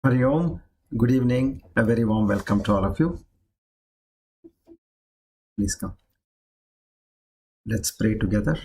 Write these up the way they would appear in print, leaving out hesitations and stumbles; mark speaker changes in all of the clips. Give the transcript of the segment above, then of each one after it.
Speaker 1: Hari Om, good evening, a very warm welcome to all of you. Please come. Let's pray together.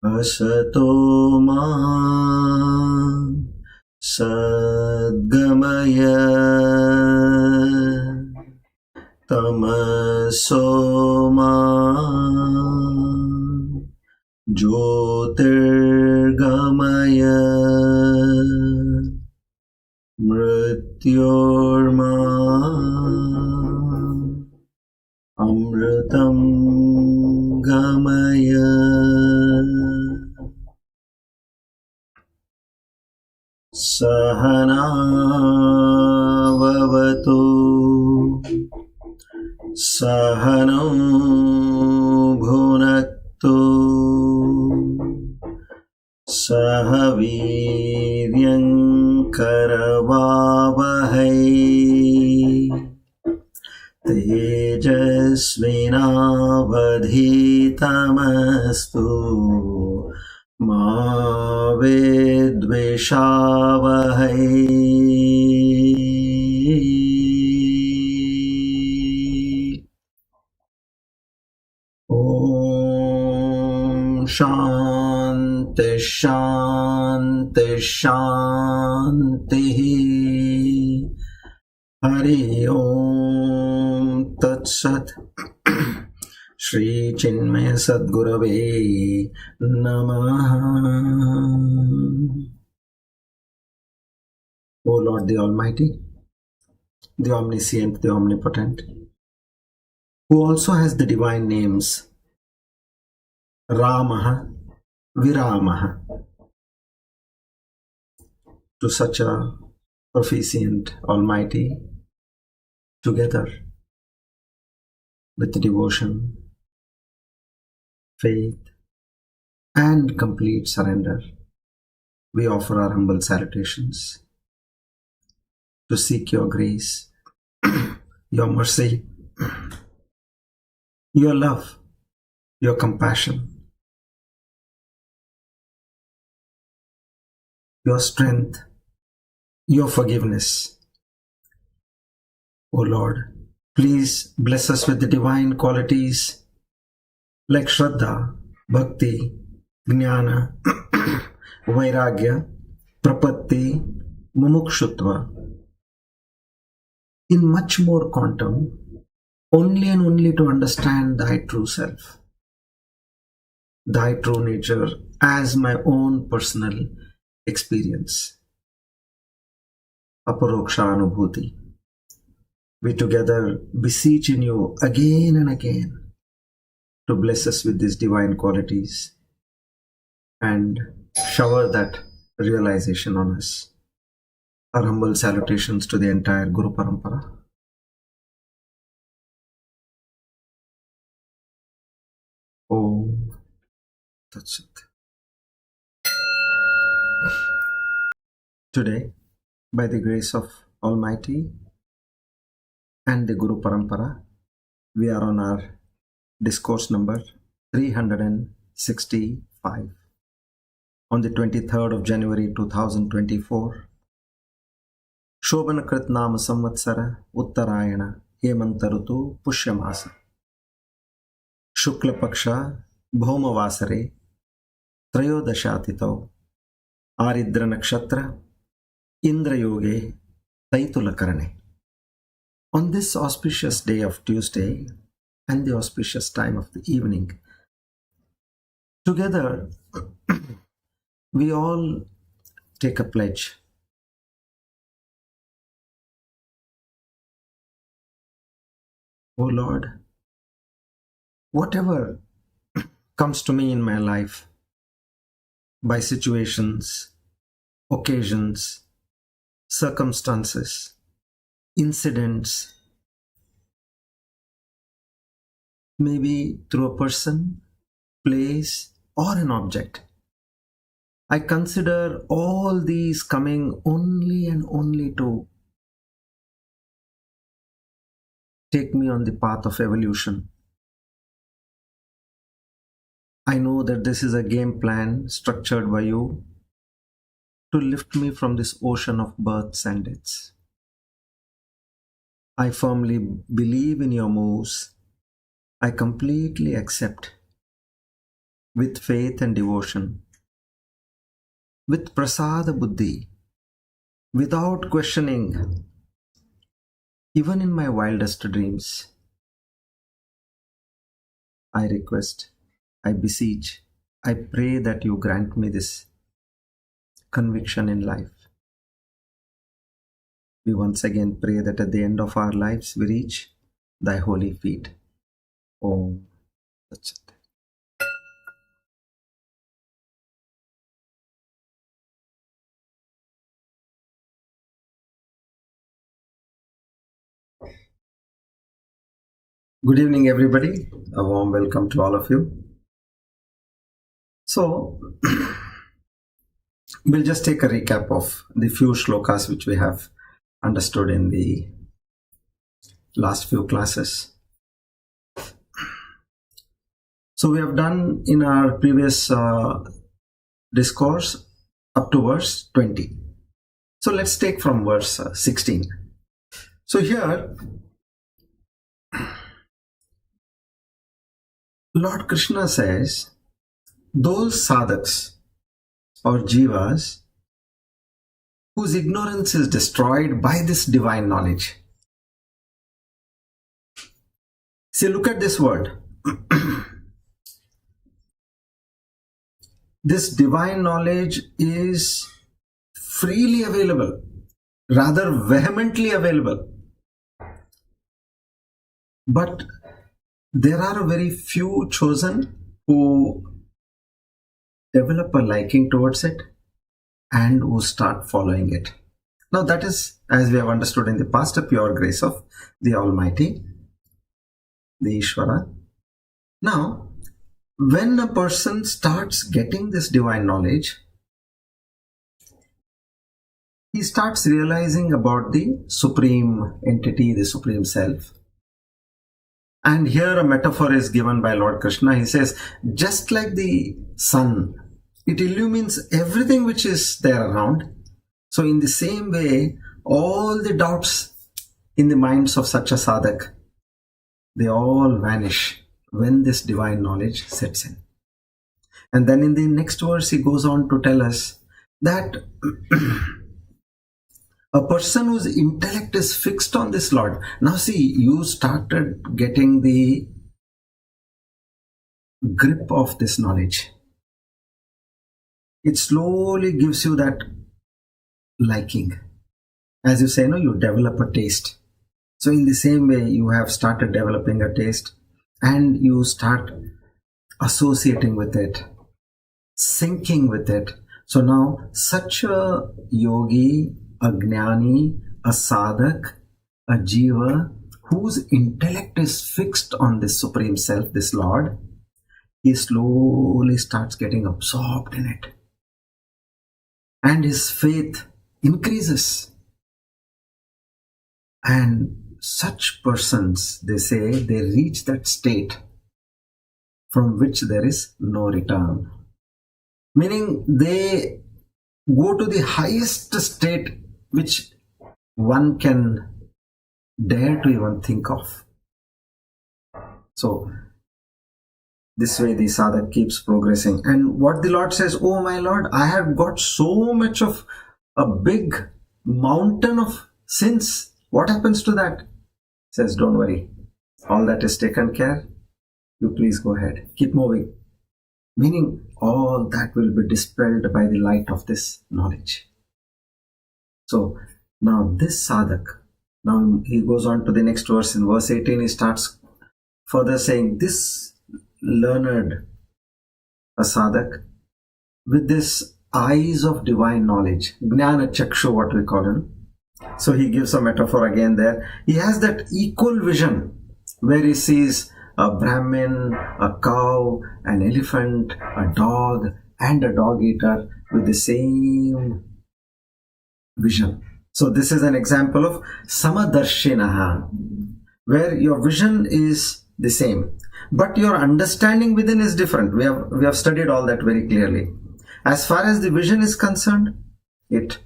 Speaker 1: Asato ma sadgamaya tamaso ma jyotirgamaya mrityorma amritam gamaya. Sahana vavatu sahanam bhunaktu sahaviryam karavavahai tejasvinavadhitamastu ma vidvishavahai. Om Shanti Shanti Shanti. Hari Om Tat Sat. Shri Chinmaya Sadgurave Namaha. O Lord the Almighty, the Omniscient, the Omnipotent, who also has the divine names Ramaha, Viramaha, to such a proficient Almighty, together with devotion, faith, and complete surrender, we offer our humble salutations to seek your grace, your mercy, your love, your compassion, your strength, your forgiveness. O Lord, please bless us with the divine qualities like Shraddha, Bhakti, Jnana, Vairagya, Prapatti, Mumukshutva, in much more quantum, only and only to understand thy true self, thy true nature as my own personal experience. Aparoksha Anubhuti. We together beseech in you again and again to bless us with these divine qualities and shower that realization on us. Our humble salutations to the entire Guru Parampara. Om Tat Sat. Today, by the grace of Almighty and the Guru Parampara, we are on our discourse number 365 on the 23rd of January 2024. Shobhanakrit Nama Samvatsara Uttarayana Hemantarutu Pushyamasa Shukla Paksha Bhaumavasare Trayodashatitau Aridra Nakshatra Indra Yoge Taitulakarane. On this auspicious day of Tuesday and the auspicious time of the evening, together we all take a pledge. Oh Lord, whatever comes to me in my life by situations, occasions, circumstances, incidents, maybe through a person, place, or an object, I consider all these coming only and only to take me on the path of evolution. I know that this is a game plan structured by you to lift me from this ocean of births and deaths. I firmly believe in your moves. I completely accept with faith and devotion, with prasada buddhi, without questioning, even in my wildest dreams. I request, I beseech, I pray that you grant me this conviction in life. We once again pray that at the end of our lives we reach thy holy feet. Om Tat Sat. Good evening, everybody. A warm welcome to all of you. So, we'll just take a recap of the few shlokas which we have understood in the last few classes. So, we have done in our previous discourse up to verse 20. So, let's take from verse 16. So, here Lord Krishna says, those sadhaks or jivas whose ignorance is destroyed by this divine knowledge. See, look at this word. This divine knowledge is freely available, rather vehemently available. But there are a very few chosen who develop a liking towards it and who start following it. Now that is, as we have understood in the past, a pure grace of the Almighty, the Ishvara. Now, when a person starts getting this divine knowledge, he starts realizing about the supreme entity, the supreme self. And here a metaphor is given by Lord Krishna. He says, just like the sun, it illumines everything which is there around. So in the same way, all the doubts in the minds of such a sadhak, they all vanish when this divine knowledge sets in. And then in the next verse, he goes on to tell us that a person whose intellect is fixed on this Lord. Now see, you started getting the grip of this knowledge. It slowly gives you that liking. As you say, you develop a taste. So in the same way, you have started developing a taste and you start associating with it, syncing with it. So now such a yogi, a jnani, a sadhak, a jiva, whose intellect is fixed on this Supreme Self, this Lord, he slowly starts getting absorbed in it. And his faith increases. And such persons, they say, they reach that state from which there is no return. Meaning they go to the highest state which one can dare to even think of. So This way the sadhak keeps progressing. And what the Lord says, oh my Lord, I have got so much of a big mountain of sins. What happens to that? He says, don't worry. All that is taken care. You please go ahead. Keep moving. Meaning all that will be dispelled by the light of this knowledge. So now this sadhak, now he goes on to the next verse. In verse 18 he starts further saying, this learned a sadhak with this eyes of divine knowledge, jnana chakshu, what we call him. So he gives a metaphor again there. He has that equal vision where he sees a Brahmin, a cow, an elephant, a dog, and a dog eater with the same vision. So this is an example of samadarshinaha, where your vision is the same, but your understanding within is different. We have studied all that very clearly. As far as the vision is concerned, it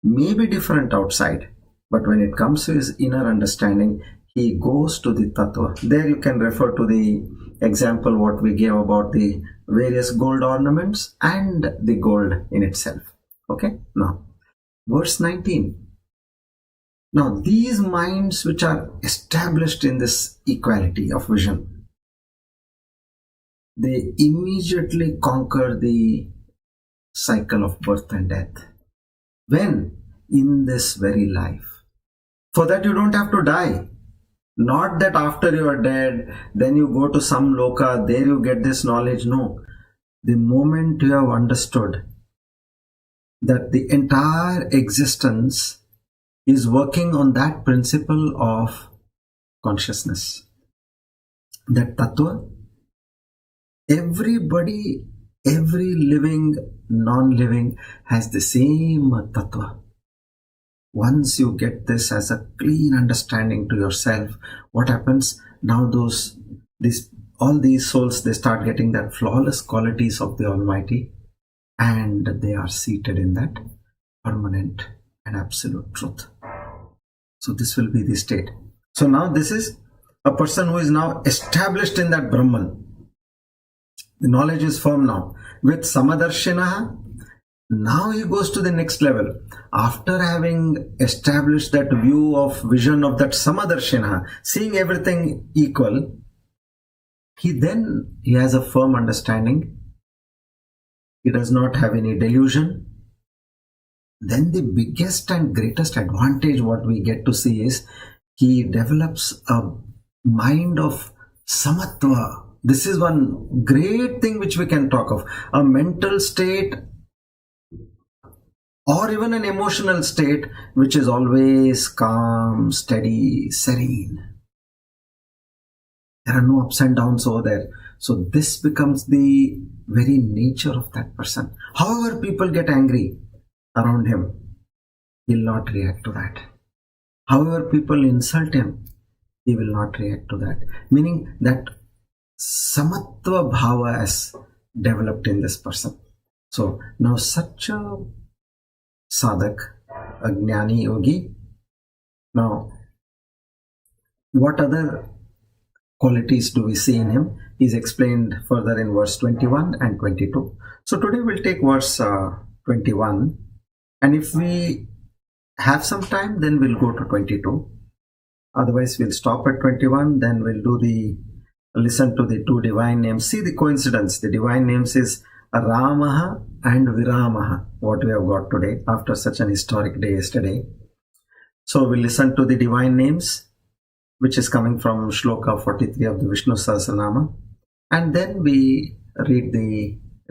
Speaker 1: may be different outside, but when it comes to his inner understanding, he goes to the tattva. There you can refer to the example what we gave about the various gold ornaments and the gold in itself. Okay, now verse 19. Now these minds which are established in this equality of vision, they immediately conquer the cycle of birth and death. When? In this very life. For that you don't have to die. Not that after you are dead, then you go to some loka, there you get this knowledge. No. The moment you have understood that the entire existence is working on that principle of consciousness, that tattva, everybody, every living, non-living has the same tattva. Once you get this as a clean understanding to yourself, what happens? Now all these souls, they start getting that flawless qualities of the Almighty, and they are seated in that permanent and absolute truth. So this will be the state. So now this is a person who is now established in that Brahman. The knowledge is firm now. With Samadarshinaha, now he goes to the next level. After having established that view of vision of that Samadarshinaha, seeing everything equal, he has a firm understanding. He does not have any delusion. Then the biggest and greatest advantage what we get to see is he develops a mind of samatva. This is one great thing which we can talk of. A mental state or even an emotional state which is always calm, steady, serene. There are no ups and downs over there. So this becomes the very nature of that person. However people get angry around him, he will not react to that. However people insult him, he will not react to that. Meaning that samatva bhava has developed in this person. So now such a sadhak, a jnani yogi, now what other qualities do we see in him is explained further in verse 21 and 22. So today we'll take verse 21, and if we have some time then we'll go to 22. Otherwise we'll stop at 21, then we'll listen to the two divine names. See the coincidence. The divine names is Ramaha and Viramaha, what we have got today after such an historic day yesterday. So we'll listen to the divine names, which is coming from Shloka 43 of the Vishnu Sahasranama, and then we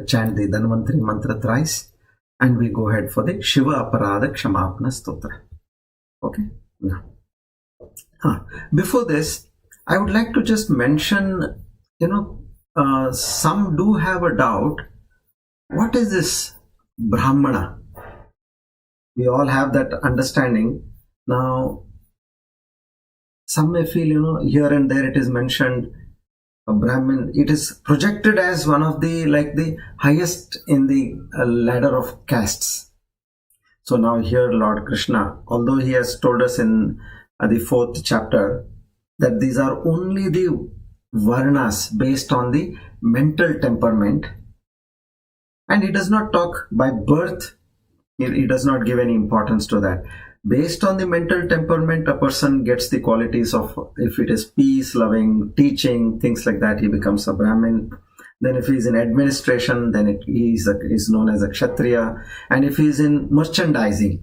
Speaker 1: chant the Dhanvantari mantra thrice, and we go ahead for the Shiva Aparadha Kshamaapana Stotra. Okay? Now, before this, I would like to just mention, some do have a doubt. What is this Brahmana? We all have that understanding. Now, some may feel, here and there it is mentioned, a Brahmin, it is projected as one of the highest in the ladder of castes. So now here Lord Krishna, although he has told us in the 4th chapter that these are only the varnas based on the mental temperament, and he does not talk by birth. He does not give any importance to that. Based on the mental temperament, a person gets the qualities of, if it is peace, loving, teaching, things like that, he becomes a Brahmin. Then if he is in administration, then he is known as a Kshatriya. And if he is in merchandising,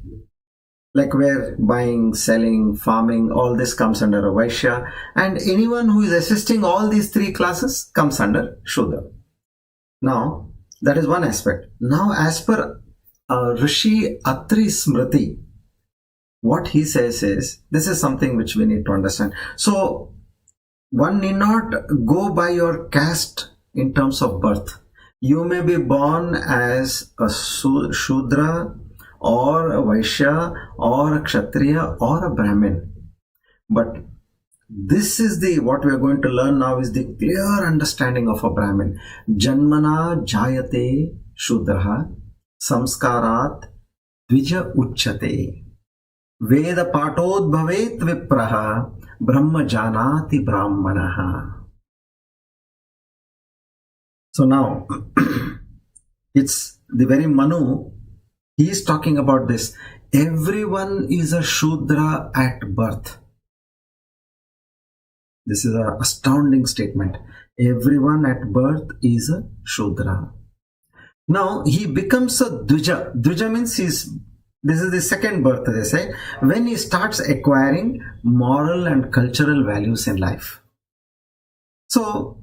Speaker 1: like where buying, selling, farming, all this comes under a Vaishya. And anyone who is assisting all these three classes comes under Shudra. Now, that is one aspect. Now, as per Rishi Atri Smriti, what he says is, this is something which we need to understand. So, one need not go by your caste in terms of birth. You may be born as a Shudra or a Vaishya or a Kshatriya or a Brahmin. But this is what we are going to learn now is the clear understanding of a Brahmin. Janmana jayate Shudraha samskarat dvija uchyate. Veda patod bhavet vipraha brahma janati brahmanaha. So now, it's the very Manu, he is talking about this. Everyone is a Shudra at birth. This is an astounding statement. Everyone at birth is a Shudra. Now, he becomes a Dvija. Dvija means this is the second birth, they say, when he starts acquiring moral and cultural values in life. So,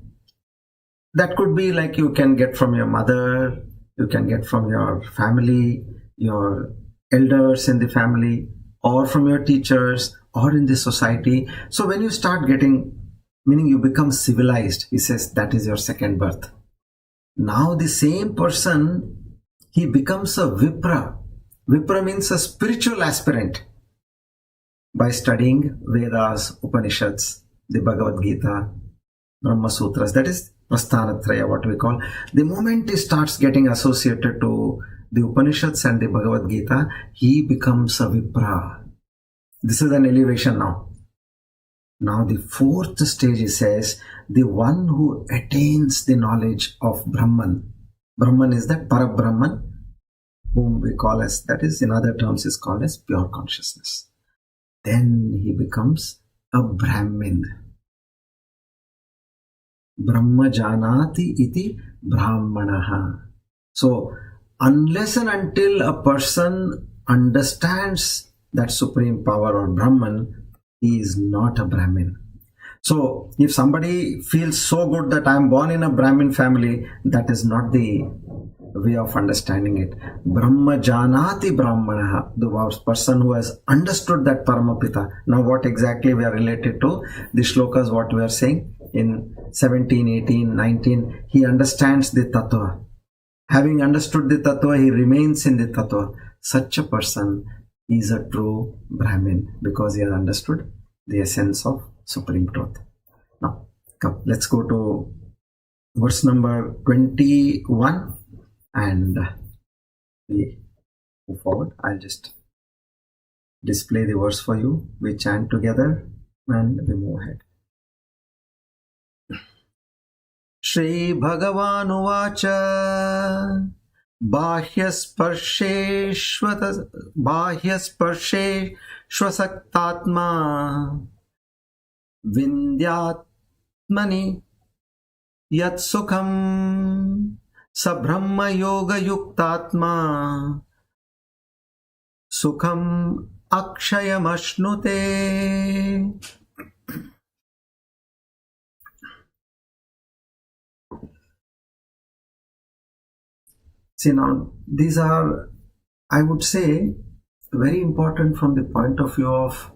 Speaker 1: that could be like you can get from your mother, you can get from your family, your elders in the family, or from your teachers, or in the society. So when you start getting, meaning you become civilized, he says that is your second birth. Now the same person, he becomes a Vipra. Vipra means a spiritual aspirant by studying Vedas, Upanishads, the Bhagavad Gita, Brahma Sutras, that is Prasthanatraya, what we call. The moment he starts getting associated to the Upanishads and the Bhagavad Gita, he becomes a Vipra. This is an elevation now. Now the fourth stage, he says, the one who attains the knowledge of Brahman. Brahman is that Parabrahman, whom we call as, that is in other terms is called as pure consciousness. Then he becomes a Brahmin. Brahma janati iti brahmanaha. So, unless and until a person understands that supreme power or Brahman, he is not a Brahmin. So, if somebody feels so good that I am born in a Brahmin family, that is not the way of understanding it. Brahma janati brahmanaha, the person who has understood that Paramapita. Now, what exactly we are related to? The shlokas, what we are saying in 17, 18, 19, he understands the tattva. Having understood the tattva, he remains in the tattva. Such a person is a true Brahmin because he has understood the essence of Supreme Truth. Now, come, let's go to verse number 21 and we move forward. I'll just display the verse for you. We chant together and we move ahead. Shri Bhagavan Uvacha Bahyasparsheshvasaktatma Vindyatmani Yat Sukham Sabrahma Yoga Yuktatma Sukham Akshayam Ashnute. See, now these are, I would say, very important from the point of view of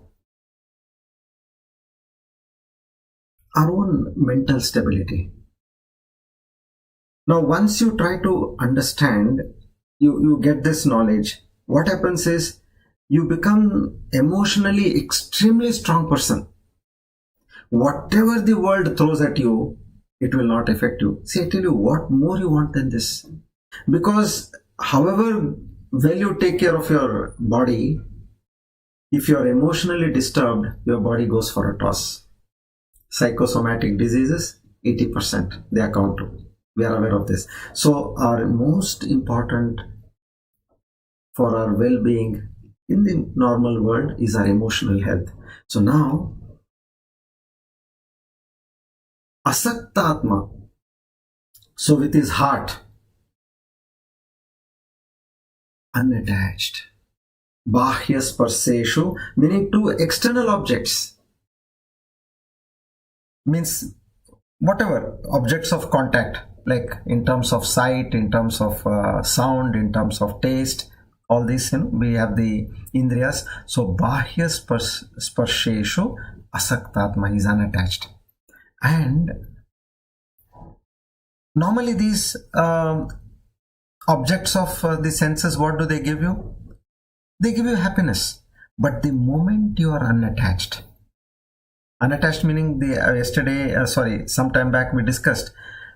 Speaker 1: our own mental stability. Now, once you try to understand, you get this knowledge, what happens is you become emotionally extremely strong person. Whatever the world throws at you, it will not affect you. See, I tell you, what more you want than this? Because however well you take care of your body, if you are emotionally disturbed, your body goes for a toss. Psychosomatic diseases, 80% they account to. We are aware of this. So our most important for our well-being in the normal world is our emotional health. So now, asaktatma, so with his heart, unattached. Bahya sparseshu, meaning to external objects. Means whatever, objects of contact, like in terms of sight, in terms of sound, in terms of taste, all these, we have the indriyas. So bahya sparsheshu asaktatma, is unattached. And normally these objects of the senses, what do they give you? They give you happiness. But the moment you are unattached meaning some time back we discussed,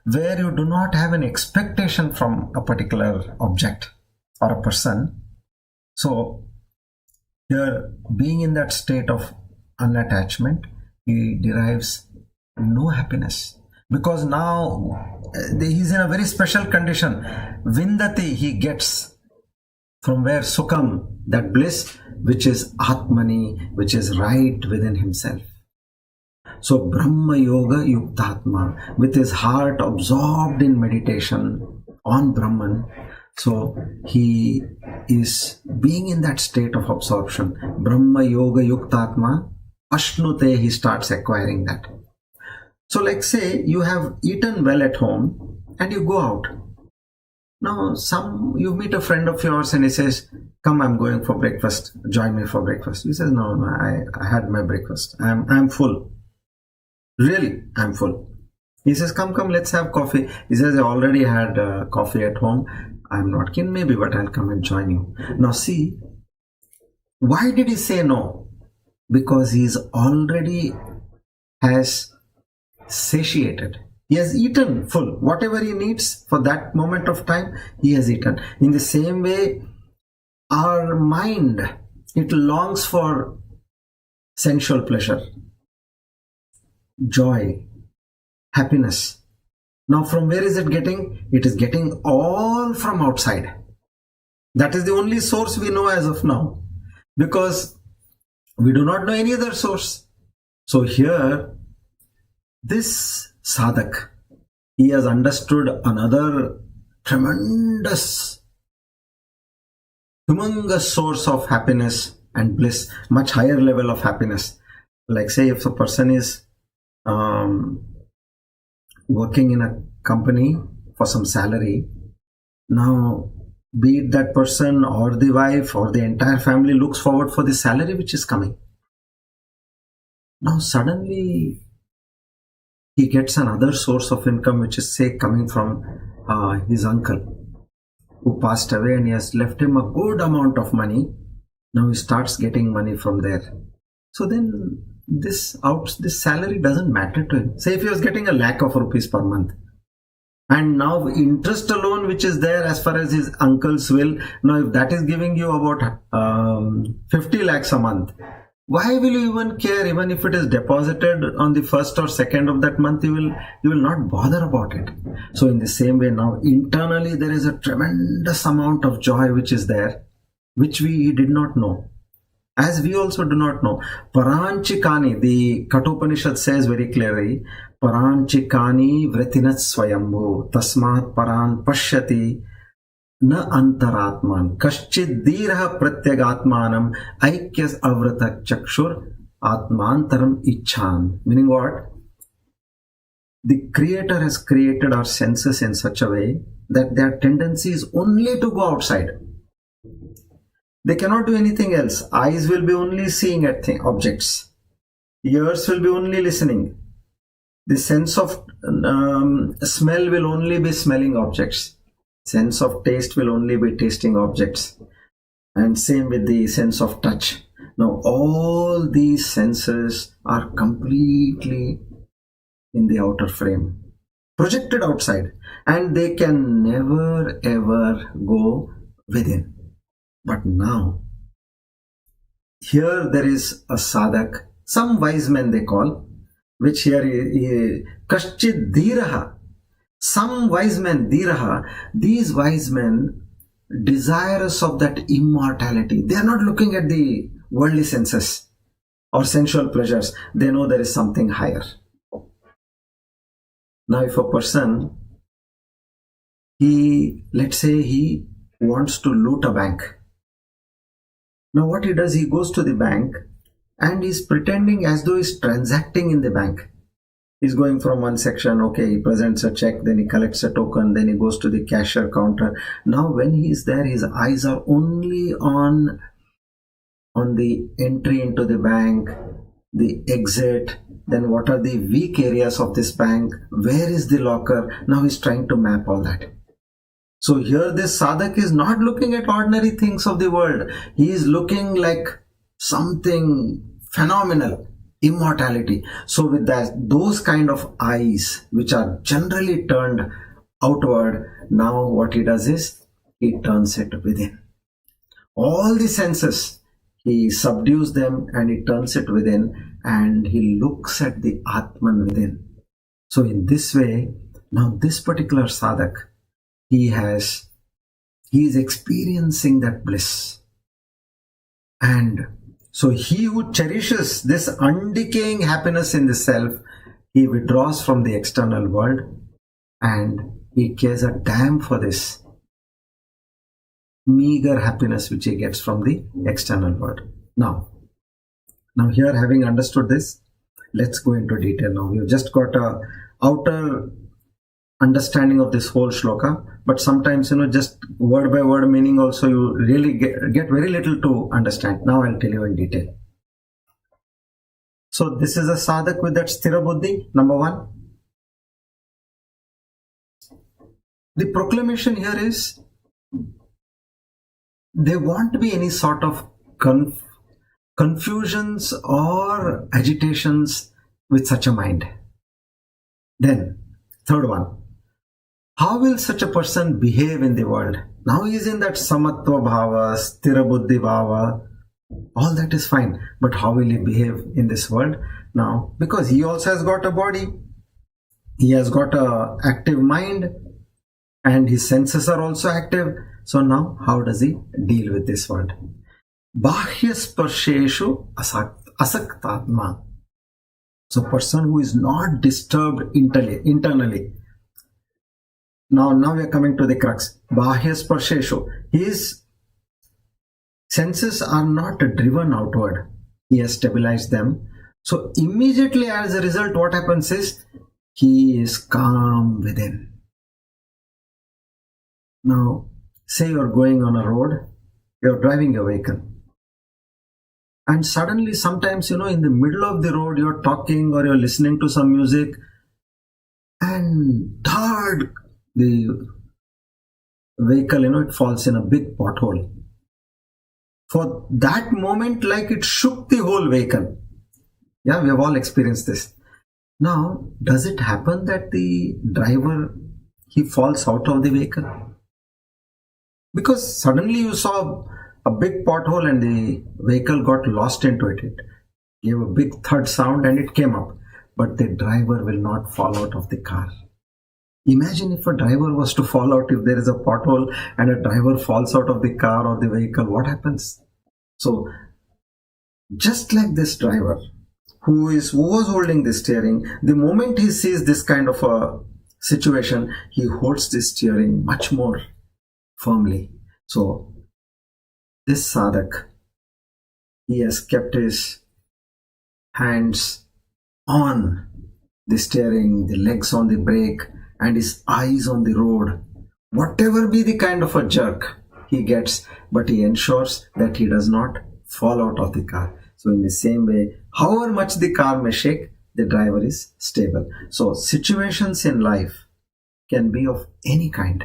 Speaker 1: where you do not have an expectation from a particular object or a person. So here, being in that state of unattachment, he derives no happiness, because now he's in a very special condition. Vindati, he gets from where sukham, that bliss which is atmani, which is right within himself. So Brahma Yoga Yuktatma, with his heart absorbed in meditation on Brahman, so he is being in that state of absorption. Brahma Yoga Yuktatma, Ashnute, he starts acquiring that. So like say you have eaten well at home and you go out. Now you meet a friend of yours and he says, come, I'm going for breakfast, join me for breakfast. You say, no, I had my breakfast, I'm full. Really, I'm full. He says, come, let's have coffee. He says, I already had coffee at home. I'm not keen, maybe, but I'll come and join you. Now see, why did he say no? Because he's already has satiated. He has eaten full. Whatever he needs for that moment of time, he has eaten. In the same way, our mind, it longs for sensual pleasure, joy, happiness. Now from where is it getting? It is getting all from outside. That is the only source we know as of now, because we do not know any other source. So here, this sadhak, he has understood another tremendous, humongous source of happiness and bliss, much higher level of happiness. Like say if a person is working in a company for some salary, now be it that person or the wife or the entire family looks forward for the salary which is coming. Now suddenly he gets another source of income which is say coming from his uncle who passed away, and he has left him a good amount of money. Now he starts getting money from there. So then this salary doesn't matter to him. Say if he was getting a lakh of rupees per month, and now interest alone which is there as far as his uncle's will, now if that is giving you about 50 lakhs a month, why will you even care? Even if it is deposited on the first or second of that month, you will not bother about it. So in the same way, now internally there is a tremendous amount of joy which is there, which we did not know, as we also do not know. Paranchikani, the Kathopanishad says very clearly, Paranchikani vritinat swayambhu tasmat paran pashyati na antaratman kaschid dirha pratyagatmanam aikyas avrata chakshur atmantaram icchan. Meaning what? The Creator has created our senses in such a way that their tendency is only to go outside. They cannot do anything else. Eyes will be only seeing at objects. Ears will be only listening. The sense of smell will only be smelling objects. Sense of taste will only be tasting objects. And same with the sense of touch. Now all these senses are completely in the outer frame, projected outside, and they can never ever go within. But now, here there is a sadhak, some wise men they call, which here Kaschid Dhiraha, some wise men, Dhiraha, these wise men desirous of that immortality. They are not looking at the worldly senses or sensual pleasures. They know there is something higher. Now if a person, let's say he wants to loot a bank. Now what he does, he goes to the bank and he's pretending as though he's transacting in the bank. He's going from one section, okay, he presents a check, then he collects a token, then he goes to the cashier counter. Now when he's there, his eyes are only on the entry into the bank, the exit, then what are the weak areas of this bank, where is the locker. Now he's trying to map all that. So here this sadhak is not looking at ordinary things of the world. He is looking like something phenomenal, immortality. So with those kind of eyes, which are generally turned outward, now what he does is, he turns it within. All the senses, he subdues them and he turns it within, and he looks at the Atman within. So in this way, now this particular sadhak, he is experiencing that bliss. And so he who cherishes this undecaying happiness in the self, he withdraws from the external world and he cares a damn for this meager happiness which he gets from the external world. Now here, having understood this, let's go into detail now. We've just got a outer understanding of this whole shloka, but sometimes, just word by word meaning also you really get very little to understand. Now I'll tell you in detail. So this is a sadhak with that sthira buddhi, number one. The proclamation here is, there won't be any sort of confusions or agitations with such a mind. Then, third one, how will such a person behave in the world? Now he is in that samatva bhava, sthira buddhi bhava, all that is fine. But how will he behave in this world? Now, because he also has got a body, he has got an active mind, and his senses are also active. So now, how does he deal with this world? Bahya sparsheshu asaktatma. So person who is not disturbed internally. Now we are coming to the crux. Bahya sparsheshu. His senses are not driven outward. He has stabilized them. So immediately as a result, what happens is, he is calm within. Now, say you are going on a road, you are driving a vehicle. And suddenly, sometimes, in the middle of the road, you're talking or you're listening to some music, and third, the vehicle, it falls in a big pothole. For that moment, like it shook the whole vehicle. Yeah, we have all experienced this. Now, does it happen that the driver, he falls out of the vehicle? Because suddenly you saw a big pothole and the vehicle got lost into it. It gave a big thud sound and it came up. But the driver will not fall out of the car. Imagine if a driver was to fall out, if there is a pothole and a driver falls out of the car or the vehicle, what happens? So, just like this driver who was holding the steering, the moment he sees this kind of a situation, he holds the steering much more firmly. So, this sadhak, he has kept his hands on the steering, the legs on the brake, and his eyes on the road. Whatever be the kind of a jerk he gets, but he ensures that he does not fall out of the car. So in the same way, however much the car may shake, the driver is stable. So situations in life can be of any kind,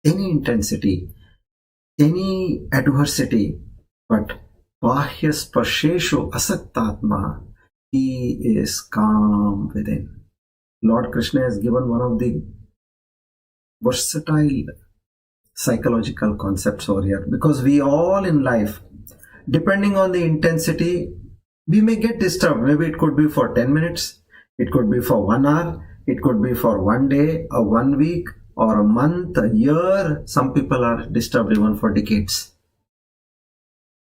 Speaker 1: any intensity, any adversity, but bahya sparsheshu asaktatma, he is calm within. Lord Krishna has given one of the versatile psychological concepts over here, because we all in life, depending on the intensity, we may get disturbed. Maybe it could be for 10 minutes, It could be for 1 hour, it could be for 1 day, or 1 week, or a month, a year. Some people are disturbed even for decades.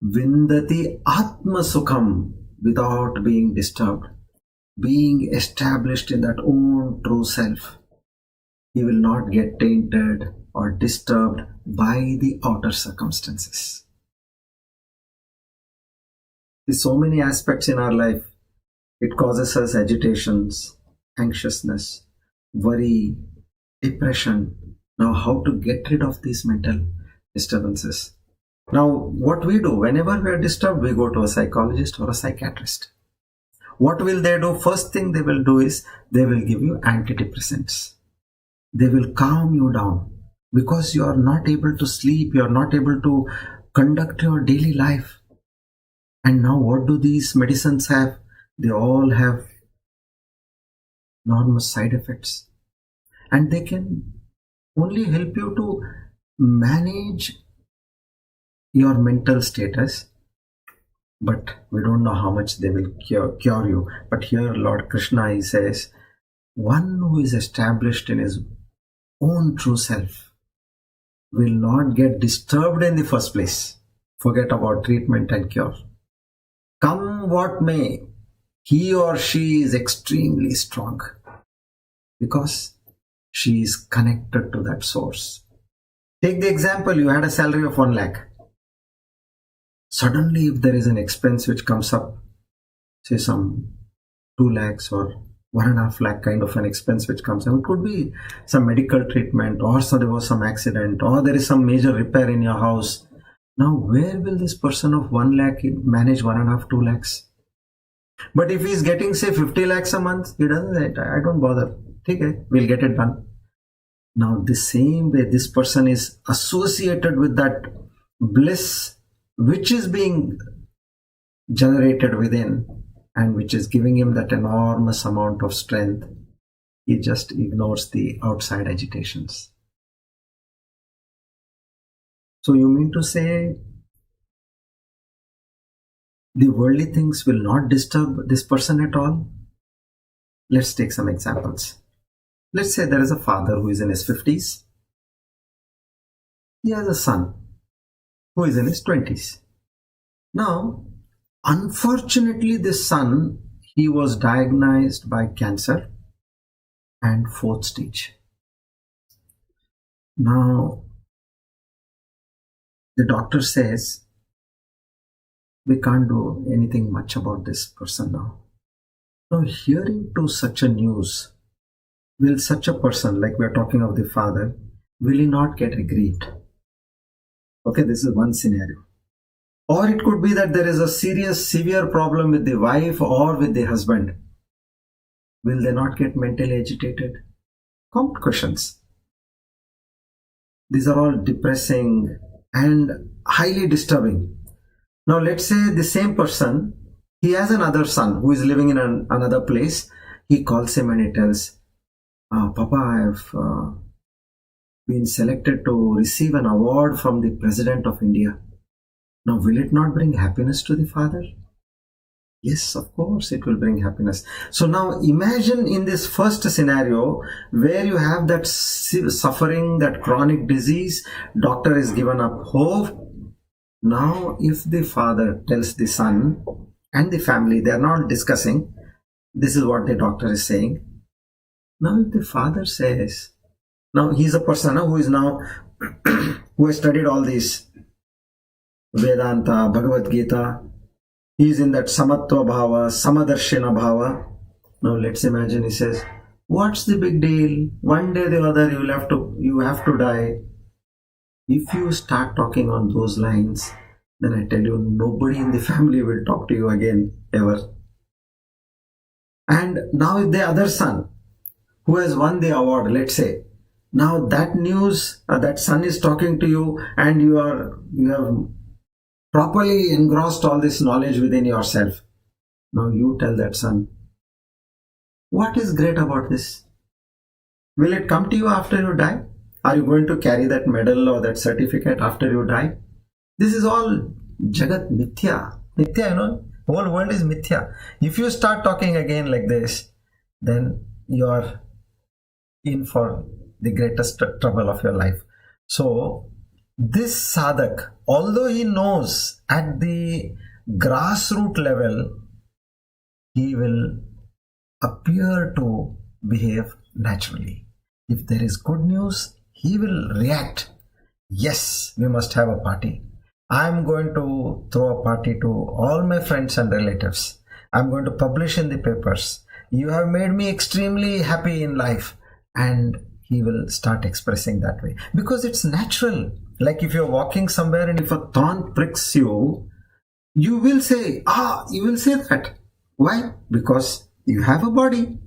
Speaker 1: Vindati Atma Sukham, without being disturbed, being established in that own true self. He will not get tainted or disturbed by the outer circumstances. There's so many aspects in our life. It causes us agitations, anxiousness, worry, depression. Now, how to get rid of these mental disturbances? Now, what we do, whenever we are disturbed, we go to a psychologist or a psychiatrist. What will they do? First thing they will do is they will give you antidepressants. They will calm you down because you are not able to sleep, you are not able to conduct your daily life. And now what do these medicines have? They all have enormous side effects. And they can only help you to manage your mental status. But we don't know how much they will cure you. But here Lord Krishna, he says, one who is established in his own true self will not get disturbed in the first place. Forget about treatment and cure. Come what may, he or she is extremely strong because she is connected to that source. Take the example, you had a salary of 1 lakh. Suddenly, if there is an expense which comes up, say some 2 lakhs or 1.5 lakh kind of an expense which comes up, it could be some medical treatment, or so there was some accident, or there is some major repair in your house. Now, where will this person of 1 lakh manage 1.5, 2 lakhs? But if he is getting, say, 50 lakhs a month, he doesn't say, I don't bother. Okay, we'll get it done. Now, the same way this person is associated with that bliss which is being generated within and which is giving him that enormous amount of strength, he just ignores the outside agitations. So you mean to say the worldly things will not disturb this person at all? Let's take some examples. Let's say there is a father who is in his 50s. He has a son who is in his 20s. Now, unfortunately, this son, he was diagnosed by cancer and 4th stage. Now, the doctor says, we can't do anything much about this person now. Now, hearing to such a news, will such a person, like we are talking of the father, will he not get aggrieved? Okay, this is one scenario. Or it could be that there is a serious, severe problem with the wife or with the husband. Will they not get mentally agitated? Common questions. These are all depressing and highly disturbing. Now, let's say the same person, he has another son who is living in another place. He calls him and he tells, Papa, I have been selected to receive an award from the President of India. Now, will it not bring happiness to the father? Yes, of course, it will bring happiness. So now imagine in this first scenario where you have that suffering, that chronic disease, doctor is given up hope. Now, if the father tells the son and the family, they are not discussing, this is what the doctor is saying. Now, if the father says, now he is a person who is now, who has studied all these Vedanta, Bhagavad Gita, he is in that Samatva Bhava, Samadarshina Bhava. Now let's imagine he says, what's the big deal? One day or the other you have to die. If you start talking on those lines, then I tell you, nobody in the family will talk to you again, ever. And now the other son, who has won the award, let's say, now that news, that son is talking to you and you have properly engrossed all this knowledge within yourself. Now you tell that son, what is great about this? Will it come to you after you die? Are you going to carry that medal or that certificate after you die? This is all Jagat Mithya. Mithya, whole world is Mithya. If you start talking again like this, then you are in for the greatest trouble of your life. So this sadhak, although he knows at the grassroots level, he will appear to behave naturally. If there is good news, he will react. Yes, we must have a party. I'm going to throw a party to all my friends and relatives. I'm going to publish in the papers. You have made me extremely happy in life. And he will start expressing that way. Because it's natural. Like if you're walking somewhere and if a thorn pricks you, you will say, you will say that. Why? Because you have a body.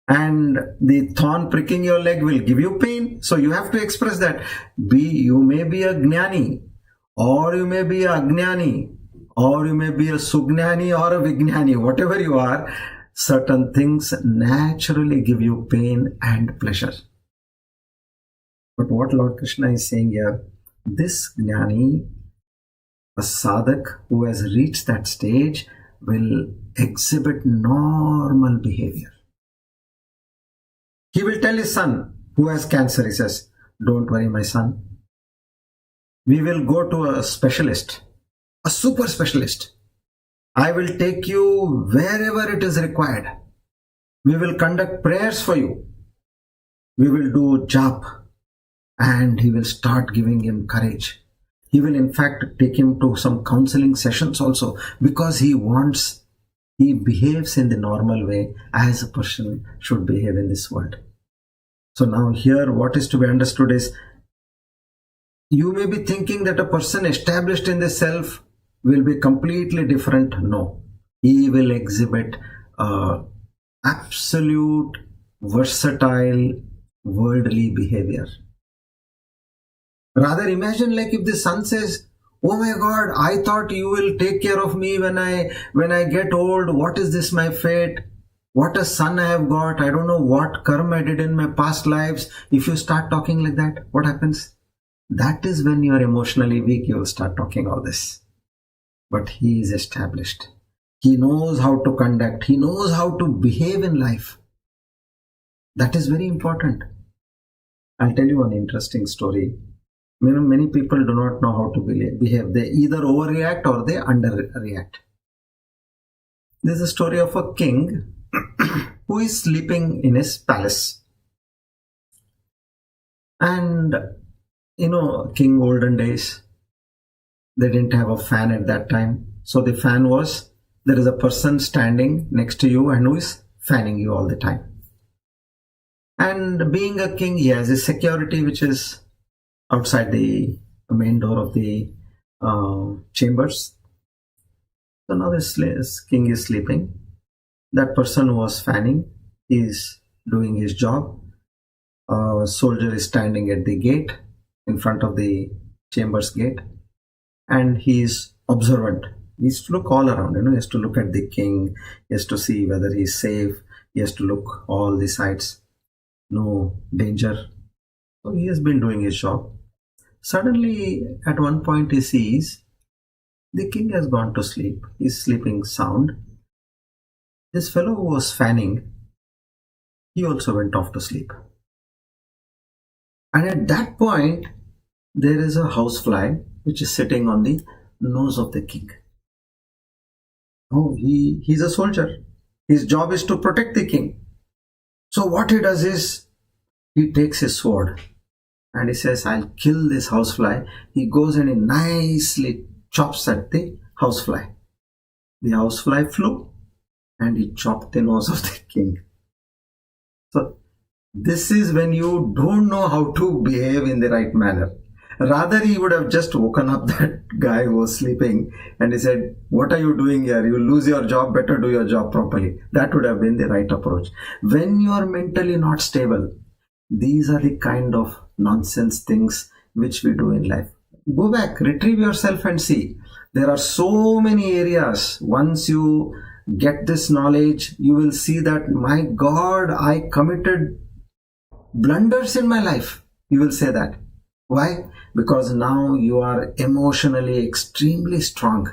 Speaker 1: And the thorn pricking your leg will give you pain. So you have to express that. You may be a jnani, or you may be a ajnani, or you may be a sugnani or a vijnani, whatever you are. Certain things naturally give you pain and pleasure. But what Lord Krishna is saying here, this jnani, a sadhak who has reached that stage, will exhibit normal behavior. He will tell his son who has cancer, he says, don't worry my son. We will go to a specialist, a super specialist. I will take you wherever it is required. We will conduct prayers for you. We will do jap. And he will start giving him courage. He will in fact take him to some counseling sessions also, because he behaves in the normal way as a person should behave in this world. So now here what is to be understood is, you may be thinking that a person established in the self will be completely different. No, he will exhibit absolute, versatile, worldly behavior. Rather, imagine like if the son says, oh my God, I thought you will take care of me when I get old. What is this, my fate? What a son I have got. I don't know what karma I did in my past lives. If you start talking like that, what happens? That is when you are emotionally weak, you will start talking all this. But he is established. He knows how to conduct. He knows how to behave in life. That is very important. I'll tell you an interesting story. Many people do not know how to behave. They either overreact or they underreact. This is a story of a king who is sleeping in his palace. And king olden days, they didn't have a fan at that time. So the fan was, there is a person standing next to you and who is fanning you all the time. And being a king, he has his security which is outside the main door of the chambers. So now this king is sleeping. That person who was fanning is doing his job. A soldier is standing at the gate, in front of the chamber's gate, and he is observant. He has to look all around, he has to look at the king, he has to see whether he is safe, he has to look all the sides, no danger. So he has been doing his job. Suddenly, at one point he sees the king has gone to sleep. He is sleeping sound. This fellow who was fanning, he also went off to sleep. And at that point, there is a housefly which is sitting on the nose of the king. Oh, he's a soldier. His job is to protect the king. So what he does is, he takes his sword and he says, I'll kill this housefly. He goes and he nicely chops at the housefly. The housefly flew and he chopped the nose of the king. So this is when you don't know how to behave in the right manner. Rather, he would have just woken up that guy who was sleeping and he said, what are you doing here? You will lose your job, better do your job properly. That would have been the right approach. When you are mentally not stable, these are the kind of nonsense things which we do in life. Go back, retrieve yourself and see. There are so many areas. Once you get this knowledge, you will see that, my God, I committed blunders in my life. You will say that. Why? Because now you are emotionally extremely strong.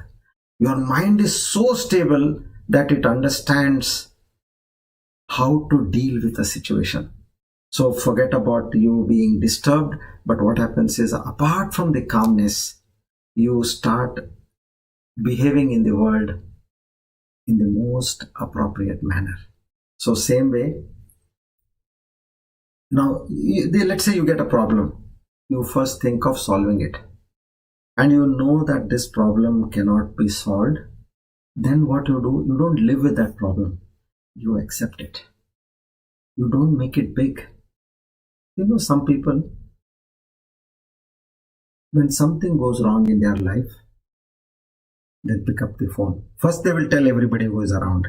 Speaker 1: Your mind is so stable that it understands how to deal with a situation. So forget about you being disturbed, but what happens is, apart from the calmness, you start behaving in the world in the most appropriate manner. So same way, now let's say you get a problem. You first think of solving it. And you know that this problem cannot be solved. Then what you do, you don't live with that problem. You accept it. You don't make it big. You know, some people, when something goes wrong in their life, they'll pick up the phone. First, they will tell everybody who is around,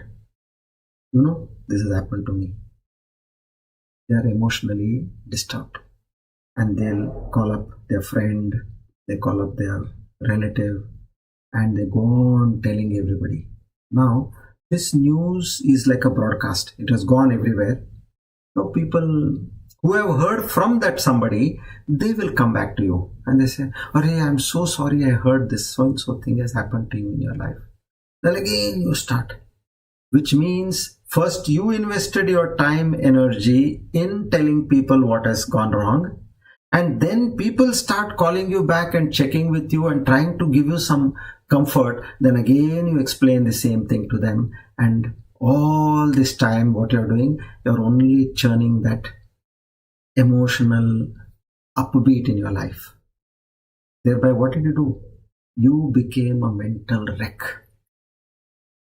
Speaker 1: you know, this has happened to me. They are emotionally disturbed. And they'll call up their friend, they call up their relative, and they go on telling everybody. Now, this news is like a broadcast. It has gone everywhere. Now, people who have heard from that somebody, they will come back to you and they say, "Arey, I'm so sorry, I heard this so-and-so thing has happened to you in your life." Then again you start, which means first you invested your time, energy in telling people what has gone wrong, and then people start calling you back and checking with you and trying to give you some comfort. Then again you explain the same thing to them, and all this time what you're doing, you're only churning that emotional upbeat in your life. Thereby, what did you do? You became a mental wreck.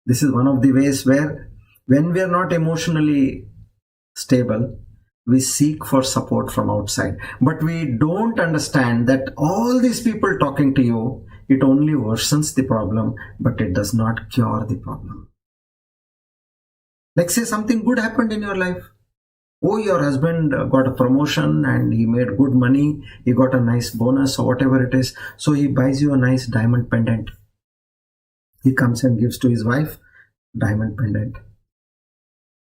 Speaker 1: This is one of the ways where, when we are not emotionally stable, we seek for support from outside. But we don't understand that all these people talking to you, it only worsens the problem, but it does not cure the problem. Like, say something good happened in your life. Oh, your husband got a promotion and he made good money, he got a nice bonus or whatever it is. So he buys you a nice diamond pendant. He comes and gives to his wife diamond pendant.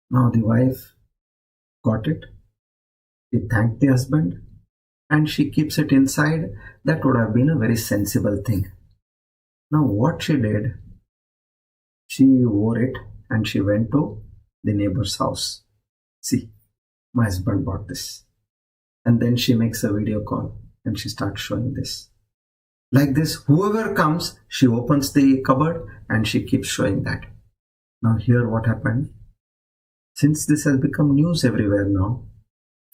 Speaker 1: Now the wife got it. She thanked the husband and she keeps it inside. That would have been a very sensible thing. Now what she did, she wore it and she went to the neighbor's house. See, my husband bought this. And then she makes a video call and she starts showing this. Like this, whoever comes, she opens the cupboard and she keeps showing that. Now here what happened? Since this has become news everywhere now,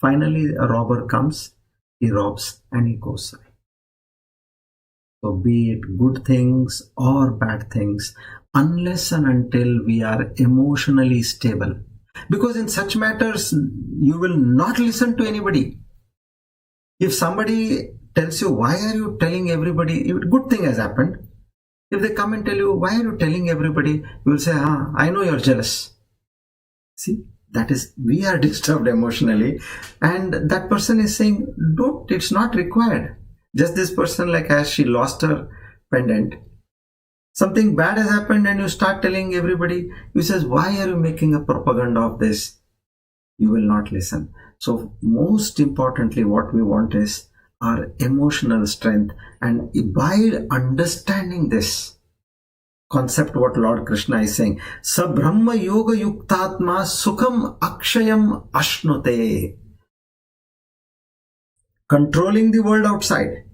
Speaker 1: finally a robber comes, he robs and he goes away. So be it good things or bad things, unless and until we are emotionally stable. Because in such matters, you will not listen to anybody. If somebody tells you, why are you telling everybody, good thing has happened. If they come and tell you, why are you telling everybody, you will say, I know you're jealous. See, that is, we are disturbed emotionally. And that person is saying, don't, it's not required. Just this person, like as she lost her pendant, something bad has happened and you start telling everybody, you says, why are you making a propaganda of this? You will not listen. So most importantly, what we want is our emotional strength. And by understanding this concept, what Lord Krishna is saying, Sa Brahma Yoga Yuktatma Sukham Akshayam Ashnute. Controlling the world outside,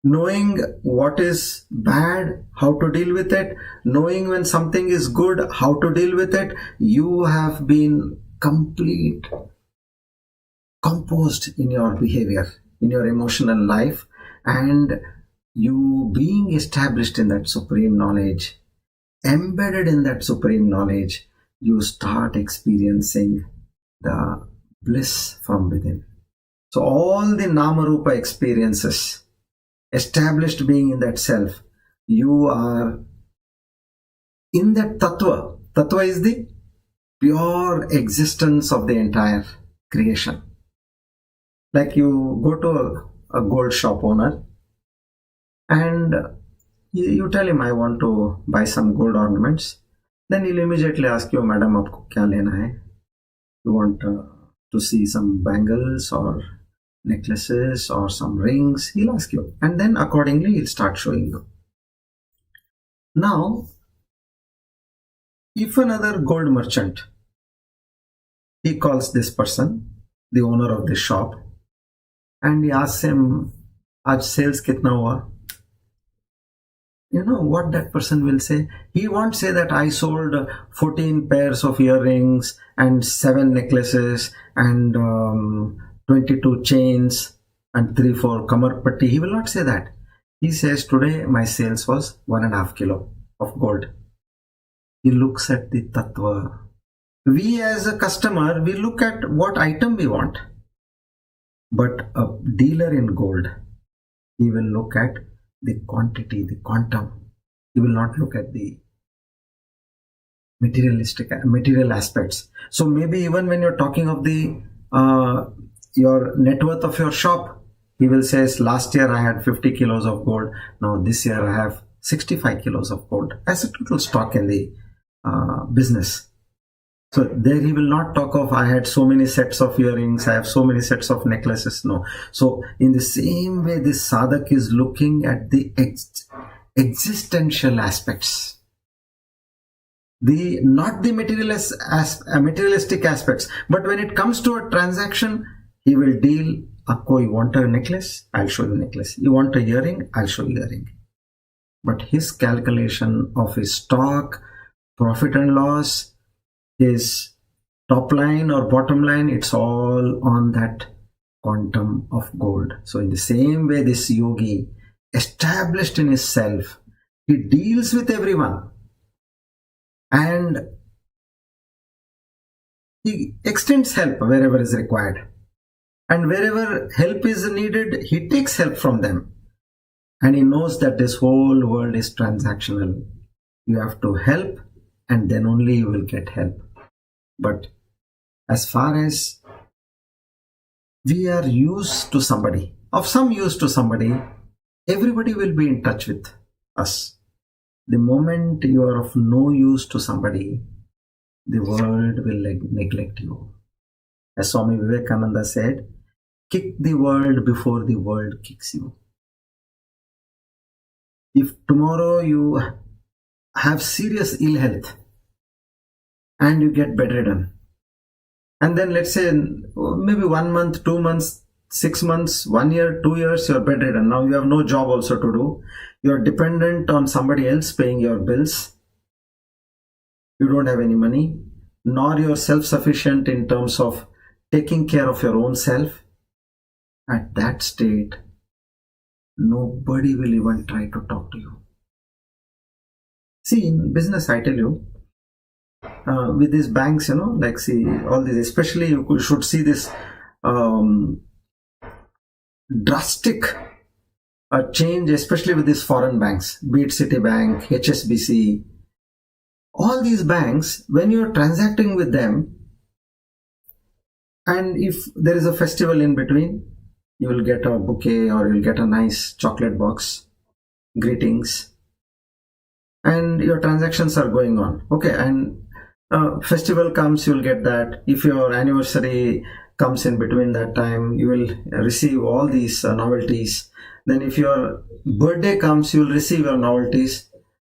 Speaker 1: knowing what is bad, how to deal with it, knowing when something is good, how to deal with it, you have been complete, composed in your behavior, in your emotional life, and you being established in that supreme knowledge, embedded in that supreme knowledge, you start experiencing the bliss from within. So all the Nama-Rupa experiences, established being in that self, you are in that Tattva. Tattva is the pure existence of the entire creation. Like you go to a gold shop owner and you tell him, I want to buy some gold ornaments. Then he'll immediately ask you, Madam, aapko kya lena hai? You want to see some bangles or necklaces or some rings? He'll ask you. And then accordingly, he'll start showing you. Now, if another gold merchant He calls this person, the owner of this shop, and he asks him, "Aaj sales kitna hua?" You know what that person will say? He won't say that I sold 14 pairs of earrings and 7 necklaces and 22 chains and 3-4 kamar patti. He will not say that. He says, today my sales was 1.5 kilo of gold. He looks at the tattva. We as a customer, we look at what item we want. But a dealer in gold, he will look at the quantity, the quantum. He will not look at the material aspects. So maybe even when you're talking of the your net worth of your shop, he will say, last year I had 50 kilos of gold. Now this year I have 65 kilos of gold as a total stock in the business. So there he will not talk of, I had so many sets of earrings, I have so many sets of necklaces. No. So in the same way, this sadhak is looking at the existential aspects. Not the materialistic aspects. But when it comes to a transaction, he will deal, Aapko, you want a necklace? I'll show you necklace. You want a earring? I'll show you earring. But his calculation of his stock, profit and loss, his top line or bottom line, it's all on that quantum of gold. So in the same way, this yogi, established in his self, he deals with everyone and he extends help wherever is required. And wherever help is needed, he takes help from them. And he knows that this whole world is transactional. You have to help and then only you will get help. But as far as we are used to somebody, of some use to somebody, everybody will be in touch with us. The moment you are of no use to somebody, the world will neglect you. As Swami Vivekananda said, kick the world before the world kicks you. If tomorrow you have serious ill health and you get bedridden, and then let's say maybe 1 month, 2 months, 6 months, 1 year, 2 years, you're bedridden. Now you have no job also to do. You're dependent on somebody else paying your bills. You don't have any money, nor you're self-sufficient in terms of taking care of your own self. At that state, nobody will even try to talk to you. See, in business, I tell you, with these banks, like see all these, especially you should see this drastic change, especially with these foreign banks, be it Citibank, HSBC, all these banks, when you're transacting with them, and if there is a festival in between, you will get a bouquet or you'll get a nice chocolate box, greetings, and your transactions are going on. Okay, and festival comes, you'll get that. If your anniversary comes in between that time, you will receive all these novelties. Then if your birthday comes, you will receive your novelties.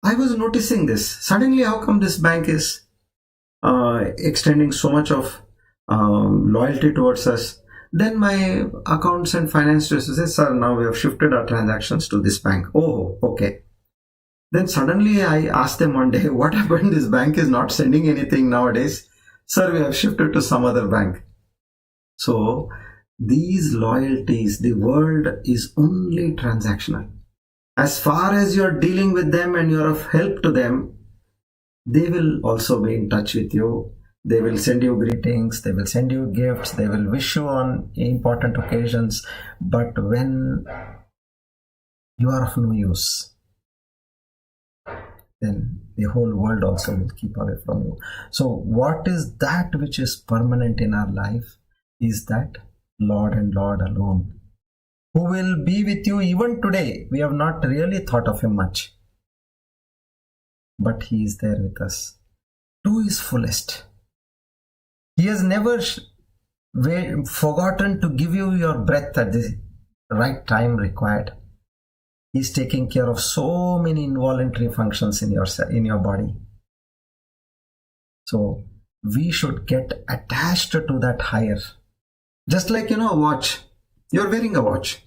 Speaker 1: I was noticing this. Suddenly, how come this bank is extending so much of loyalty towards us? Then my accounts and finance director says, sir, now we have shifted our transactions to this bank. Oh, okay. Then suddenly I asked them one day, what happened? This bank is not sending anything nowadays. Sir, we have shifted to some other bank. So these loyalties, the world is only transactional. As far as you're dealing with them and you're of help to them, they will also be in touch with you. They will send you greetings, they will send you gifts, they will wish you on important occasions. But when you are of no use, then the whole world also will keep away from you. So what is that which is permanent in our life is that Lord and Lord alone, who will be with you even today. We have not really thought of him much, but he is there with us to his fullest. He has never forgotten to give you your breath at the right time required. He is taking care of so many involuntary functions in your body. So we should get attached to that higher. Just like, a watch. You're wearing a watch.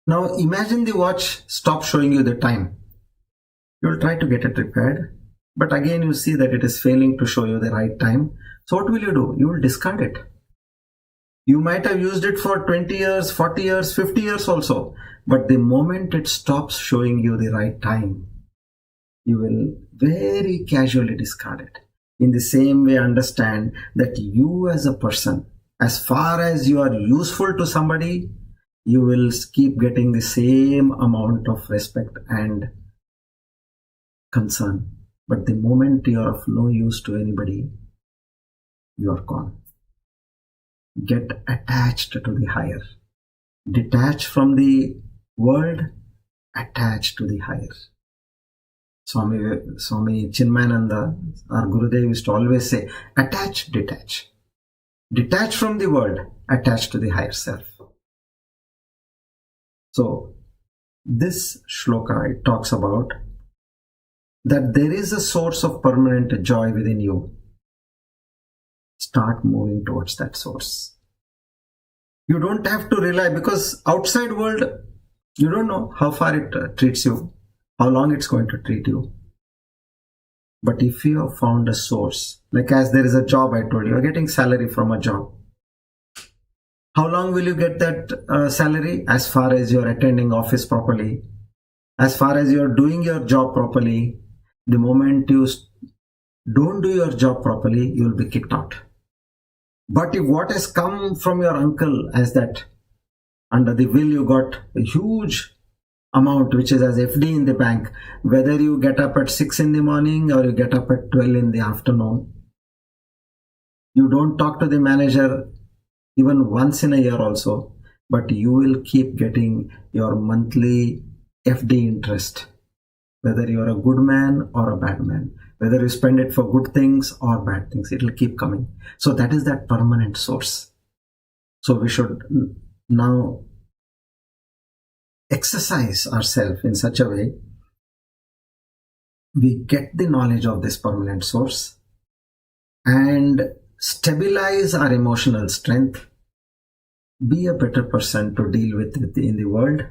Speaker 1: Now imagine the watch stops showing you the time. You'll try to get it repaired, but again you see that it is failing to show you the right time. So what will you do? You will discard it. You might have used it for 20 years, 40 years, 50 years also, but the moment it stops showing you the right time, you will very casually discard it. In the same way, understand that you as a person, as far as you are useful to somebody, you will keep getting the same amount of respect and concern. But the moment you are of no use to anybody, you are gone. Get attached to the higher. Detach from the world, attach to the higher. Swami Chinmayananda, our Gurudev, used to always say, attach, detach. Detach from the world, attach to the higher self. So, this shloka, it talks about that there is a source of permanent joy within you. Start moving towards that source. You don't have to rely, because outside world, you don't know how far it treats you, how long it's going to treat you. But if you have found a source, like as there is a job, I told you, you're getting salary from a job. How long will you get that salary? As far as you're attending office properly, as far as you're doing your job properly. The moment you don't do your job properly, you'll be kicked out. But if what has come from your uncle as that, under the will you got a huge amount which is as FD in the bank, whether you get up at 6 in the morning or you get up at 12 in the afternoon, you don't talk to the manager even once in a year also, but you will keep getting your monthly FD interest, whether you're a good man or a bad man, whether you spend it for good things or bad things, it will keep coming. So that is that permanent source. So we should now exercise ourselves in such a way we get the knowledge of this permanent source and stabilize our emotional strength, be a better person to deal with in the world.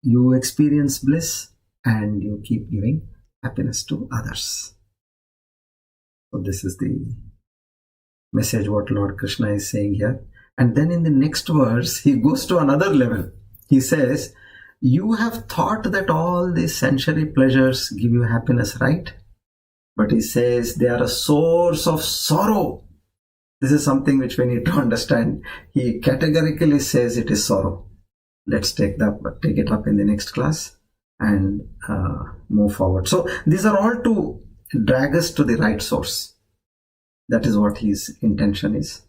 Speaker 1: You experience bliss and you keep giving happiness to others. So this is the message what Lord Krishna is saying here. And then in the next verse, he goes to another level. He says, you have thought that all these sensory pleasures give you happiness, right? But he says they are a source of sorrow. This is something which we need to understand. He categorically says it is sorrow. Let's take it up in the next class and move forward. So these are all to drag us to the right source. That is what his intention is.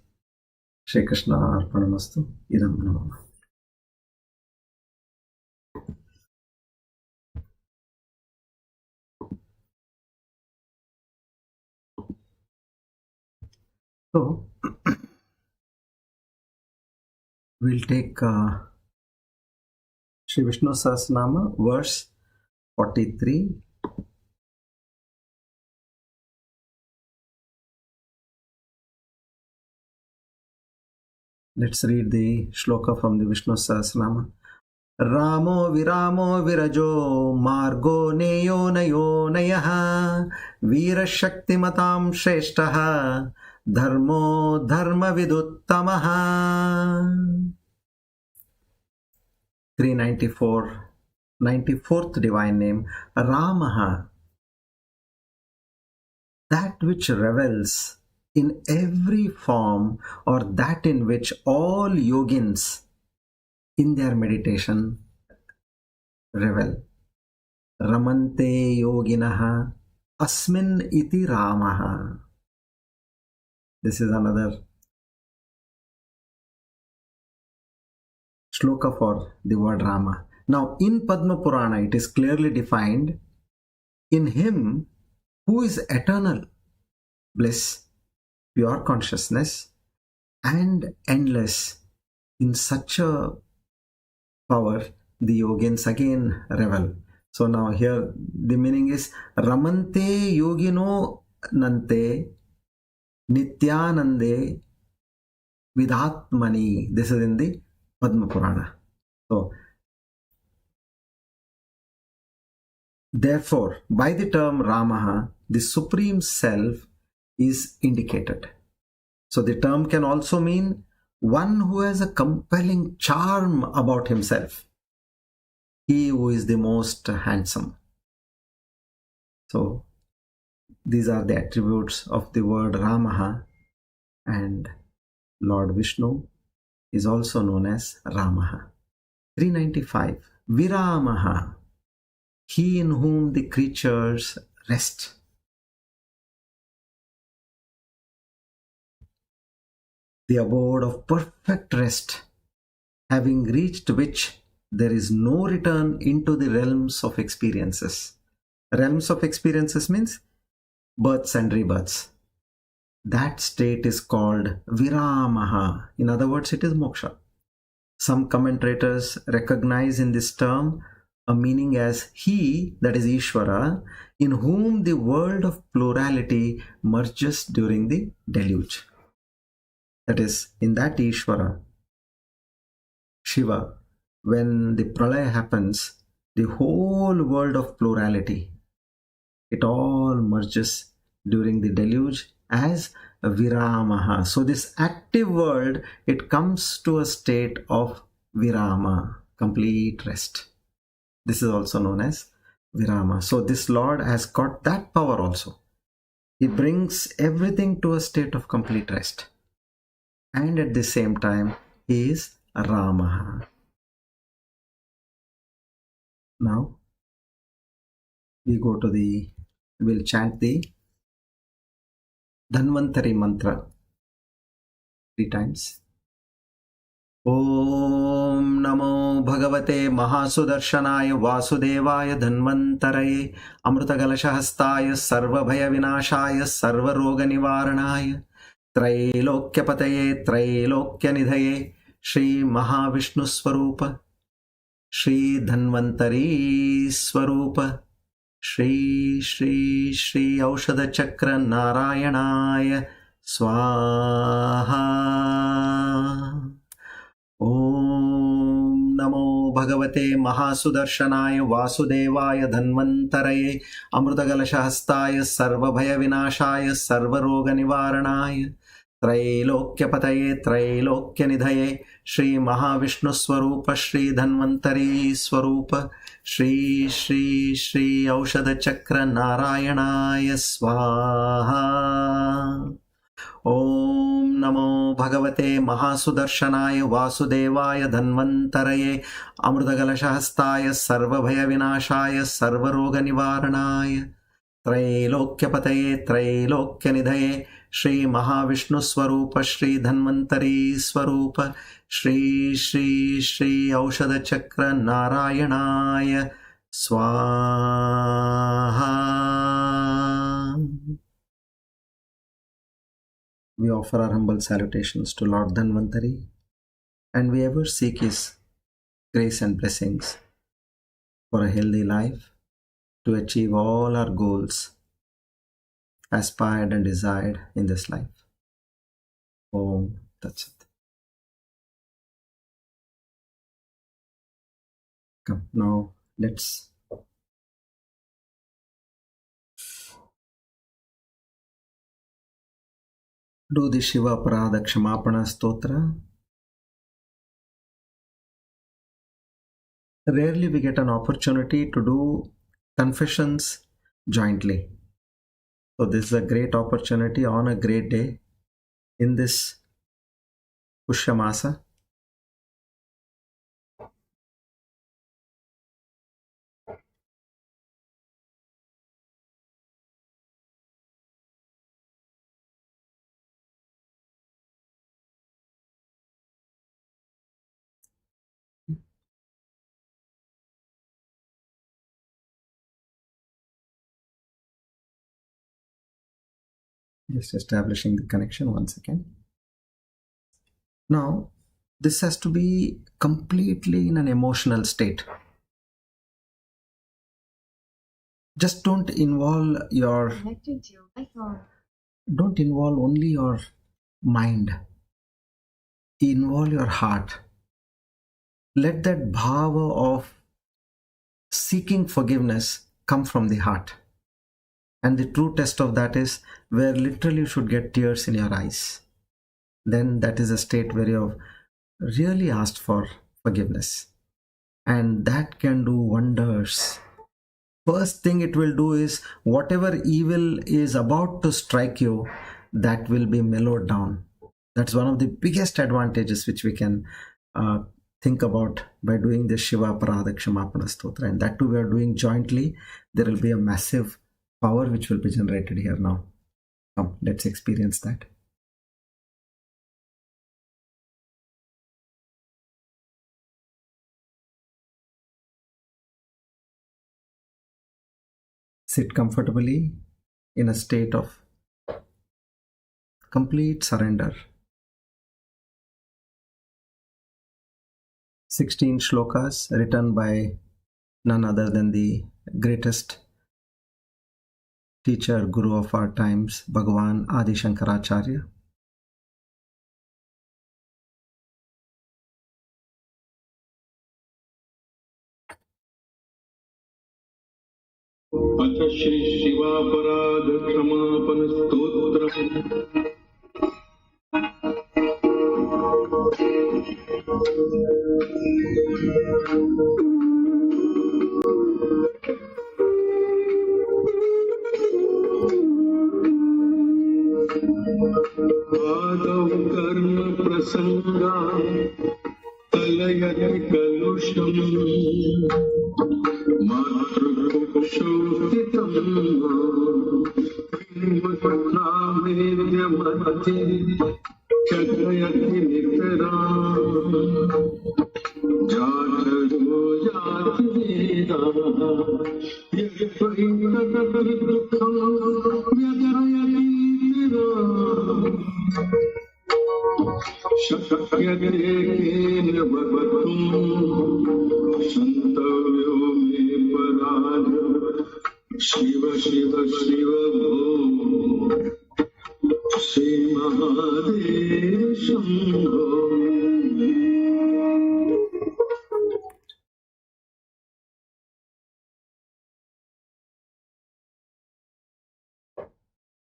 Speaker 1: Shri Krishna Arpanamastu. Idam Namah. So we'll take Shri Vishnu Sahasranama, verse 43. Let's read the shloka from the Vishnu Sahasranama. Ramo viramo virajo margo neyo nayo nayaha vira shakti matam shreshtaha dharmo dharma viduttamaha. 394, 94th divine name, Ramaha, that which revels in every form, or that in which all yogins in their meditation revel. Ramante yoginaha asmin iti Ramaha. This is another shloka for the word Rama. Now in Padma Purana it is clearly defined, in him who is eternal bliss, pure consciousness and endless, in such a power the yogins again revel. So now here the meaning is Ramante yogino nante nityanande vidhatmani. This is in the Padma Purana. So, therefore, by the term Ramaha, the Supreme Self is indicated. So the term can also mean one who has a compelling charm about himself. He who is the most handsome. So these are the attributes of the word Ramaha, and Lord Vishnu is also known as Ramaha. 395. Viramaha, he in whom the creatures rest. The abode of perfect rest, having reached which there is no return into the realms of experiences. Realms of experiences means births and rebirths. That state is called Viramaha. In other words, it is moksha. Some commentators recognize in this term a meaning as he, that is Ishvara, in whom the world of plurality merges during the deluge. That is, in that Ishvara, Shiva, when the pralaya happens, the whole world of plurality, it all merges during the deluge as Viramaha. So this active world, it comes to a state of Virama, complete rest. This is also known as Virama. So this Lord has got that power also. He brings everything to a state of complete rest. And at the same time, he is Ramaha. Now, we'll chant the Dhanvantari mantra 3 times. Om Namo Bhagavate Mahasudarshanaaya Vasudevaya Dhanvantaraye Amrutagalashahastaya Sarvabhaya Vinashaya Sarvaroga Nivaranaya Trailokyapataye Trailokyanidhaye Shri Mahavishnu Swarupa Shri Dhanvantari Swarupa Shri Shri Shri Aushadha Chakra Narayanaya Swaha. Om Namo Bhagavate Mahasudarshanaya Vasudevaya Dhanvantaraye Amrutagalashahastaya Sarvabhaya Vinashaya Sarvaroga Nivaranaya Trailokyapataye Trailokyanidhaye Shri Mahavishnu Swarupa Shri Dhanvantari Swarupa Shri Shri Shri Aushadha Chakra Narayanaya Swaha. Om Namo Bhagavate Mahasudarshanaya Vasudevaya Dhanvantaraye Amrutagalashahastaya Sarvabhaya Vinashaya Sarvaroga Nivaranaya Trailokyapataye Trailokyanidhaye Shri Mahavishnu Swarupa Shri Dhanvantari Swarupa Shri Shri Shri Aushadha Chakra Narayanaya Swaha. We offer our humble salutations to Lord Dhanvantari, and we ever seek his grace and blessings for a healthy life, to achieve all our goals aspired and desired in this life. Om Tat Sat. Come, now let's do the Shiva Aparadha Kshamapanha Stotra. Rarely we get an opportunity to do confessions jointly. So this is a great opportunity on a great day in this Pushyamasa. Just establishing the connection once again. Now, this has to be completely in an emotional state. Just don't involve only your mind. Involve your heart. Let that bhava of seeking forgiveness come from the heart. And the true test of that is where literally you should get tears in your eyes. Then that is a state where you have really asked for forgiveness. And that can do wonders. First thing it will do is whatever evil is about to strike you, that will be mellowed down. That's one of the biggest advantages which we can think about by doing the SHIVA APARADHA KSHAMAPANA STOTRA. And that too we are doing jointly. There will be a massive power which will be generated here now. Come, let's experience that. Sit comfortably in a state of complete surrender. 16 shlokas written by none other than the greatest teacher, guru of our times, Bhagavan Adi Shankaracharya.
Speaker 2: अथ श्री शिवापराध क्षमापन स्तोत्र। आदौ कर्म प्रसंगा कलयति कलुषम् मातृशोषितं विमुक्तावेद्यमति चक्रयति नितराम् जातरो जाति वेदा यद्वैतदुःखं व्यजयति निराम् शक्यते केन वक्तुम् सन्तव्यो मे पराध शिव शिव शिव भो श्री महादेव शम्भो।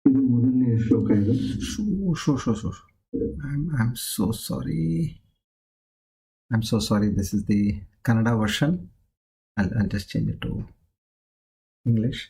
Speaker 2: ಇದು ಮೊದಲನೇ ಶ್ಲೋಕ ಇದು.
Speaker 1: I'm so sorry. I'm so sorry. This is the Kannada version. I'll just change it to English.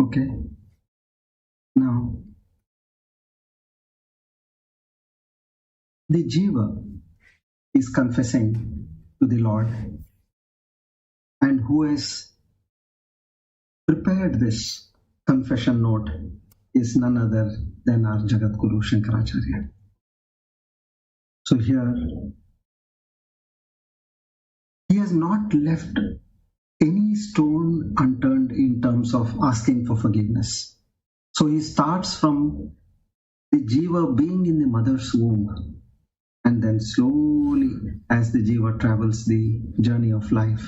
Speaker 1: Okay. Now, the jiva is confessing to the Lord, and who has prepared this confession note is none other than our Jagat Guru Shankaracharya. So here, he has not left any stone unturned in terms of asking for forgiveness. So he starts from the jiva being in the mother's womb, and then slowly, as the jiva travels the journey of life,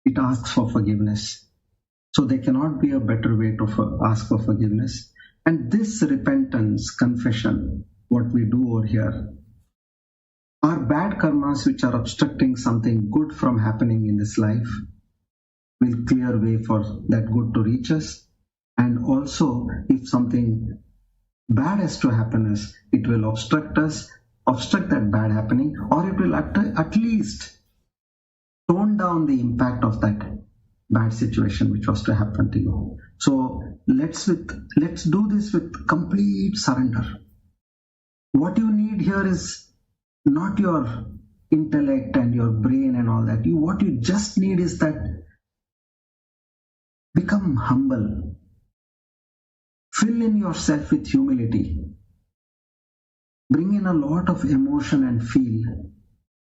Speaker 1: it asks for forgiveness. So there cannot be a better way to ask for forgiveness. And this repentance, confession, what we do over here. Our bad karmas which are obstructing something good from happening in this life will clear way for that good to reach us. And also, if something bad has to happen us, it will obstruct that bad happening, or it will at least tone down the impact of that bad situation which was to happen to you. So let's do this with complete surrender. What you need here is not your intellect and your brain and all that. What you just need is that become humble. Fill in yourself with humility. Bring in a lot of emotion and feel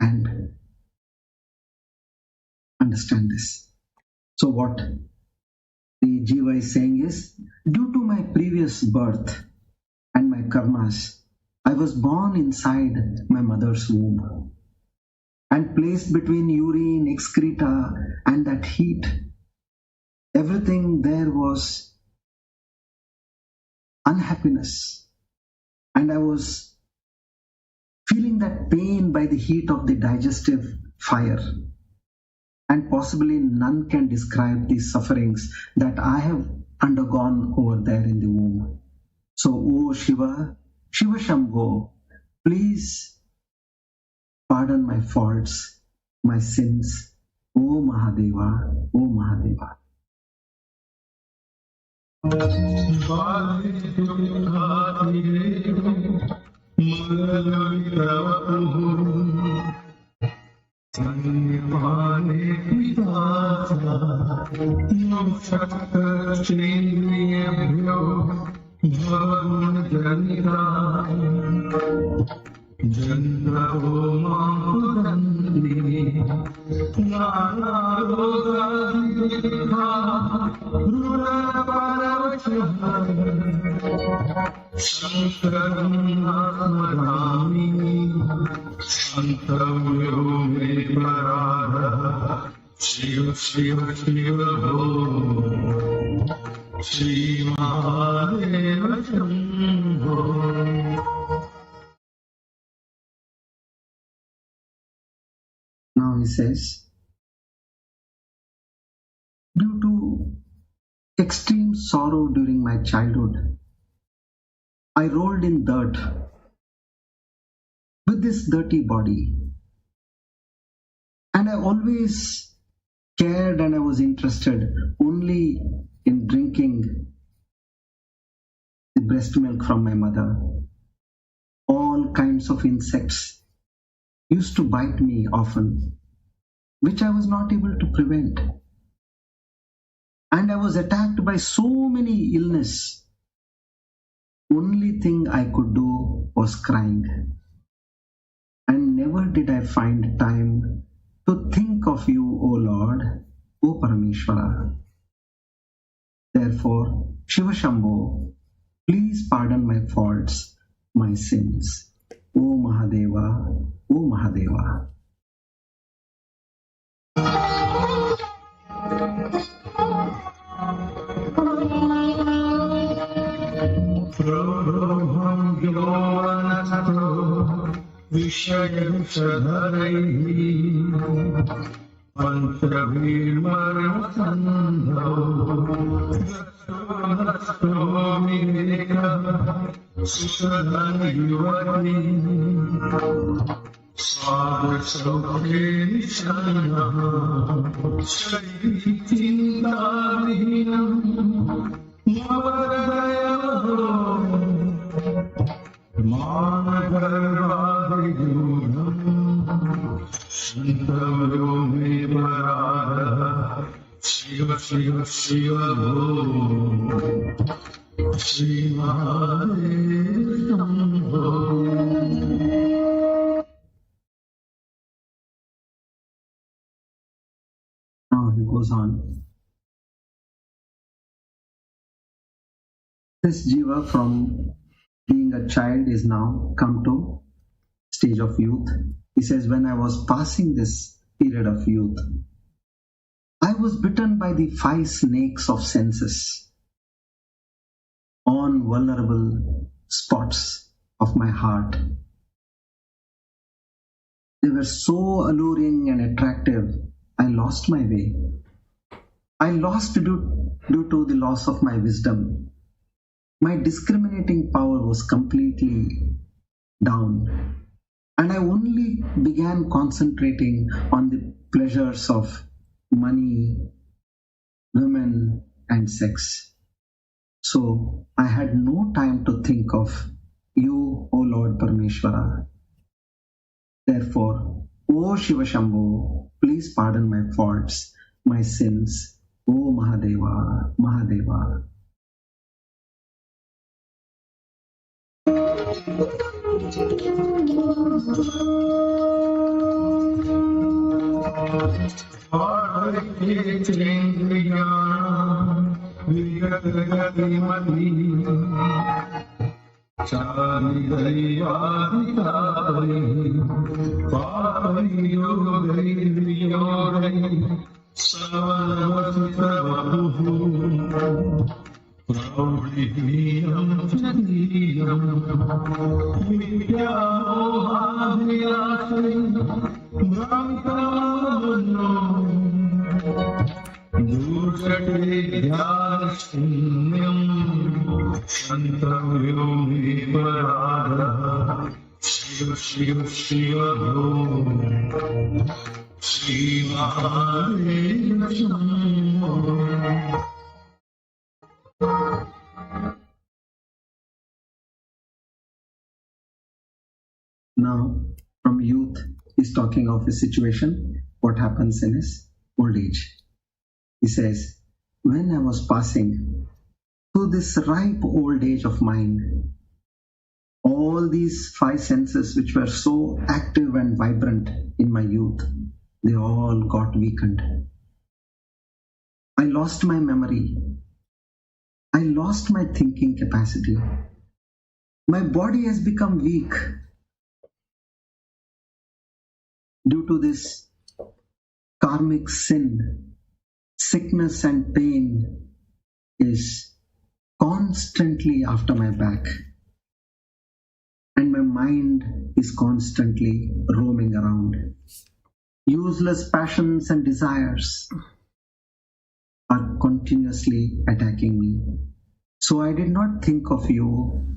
Speaker 1: and understand this. So what the Jiva is saying is, due to my previous birth and my karmas, I was born inside my mother's womb and placed between urine, excreta and that heat. Everything there was unhappiness, and I was feeling that pain by the heat of the digestive fire, and possibly none can describe the sufferings that I have undergone over there in the womb. So, O Shiva, Shiva Shambho, please pardon my faults, my sins, O Mahadeva, O Mahadeva.
Speaker 2: Shiva Shiva Shiva Shiva Shambho.
Speaker 1: Now he says, due to extreme sorrow during my childhood, I rolled in dirt with this dirty body, and I always cared and I was interested only in drinking the breast milk from my mother. All kinds of insects used to bite me often, which I was not able to prevent. And I was attacked by so many illness. Only thing I could do was crying. And never did I find time to think of you, O Lord, O Parameshwara. Therefore, Shiva Shambho, please pardon my faults, my sins. O Mahadeva, O Mahadeva.
Speaker 2: Prabham Gyananato Vishayam Sadharaihi Panchavirmarasandho Dastonasto Viveka Susadhana Yuvani Sadhasokhe Nishanaha Shaitindavinam Shiva Shiva Shiva Shiva
Speaker 1: Now he goes on. This jiva from being a child is now come to stage of youth. He says, when I was passing this period of youth, I was bitten by the 5 snakes of senses on vulnerable spots of of my heart. They were so alluring and attractive, I lost my way. I lost due to the loss of my wisdom. My discriminating power was completely down, and I only began concentrating on the pleasures of money, women, and sex. So I had no time to think of you, O Lord Parameshwara. Therefore, O Shiva Shambhu, please pardon my faults, my sins, O Mahadeva, Mahadeva.
Speaker 2: Shiva Shiva Om Shiva Shambho.
Speaker 1: Now, from youth, he's talking of his situation, what happens in his old age. He says, when I was passing through this ripe old age of mine, all these five senses which were so active and vibrant in my youth, they all got weakened. I lost my memory. I lost my thinking capacity. My body has become weak. Due to this karmic sin, sickness and pain is constantly after my back, and my mind is constantly roaming around. Useless passions and desires are continuously attacking me. So I did not think of you,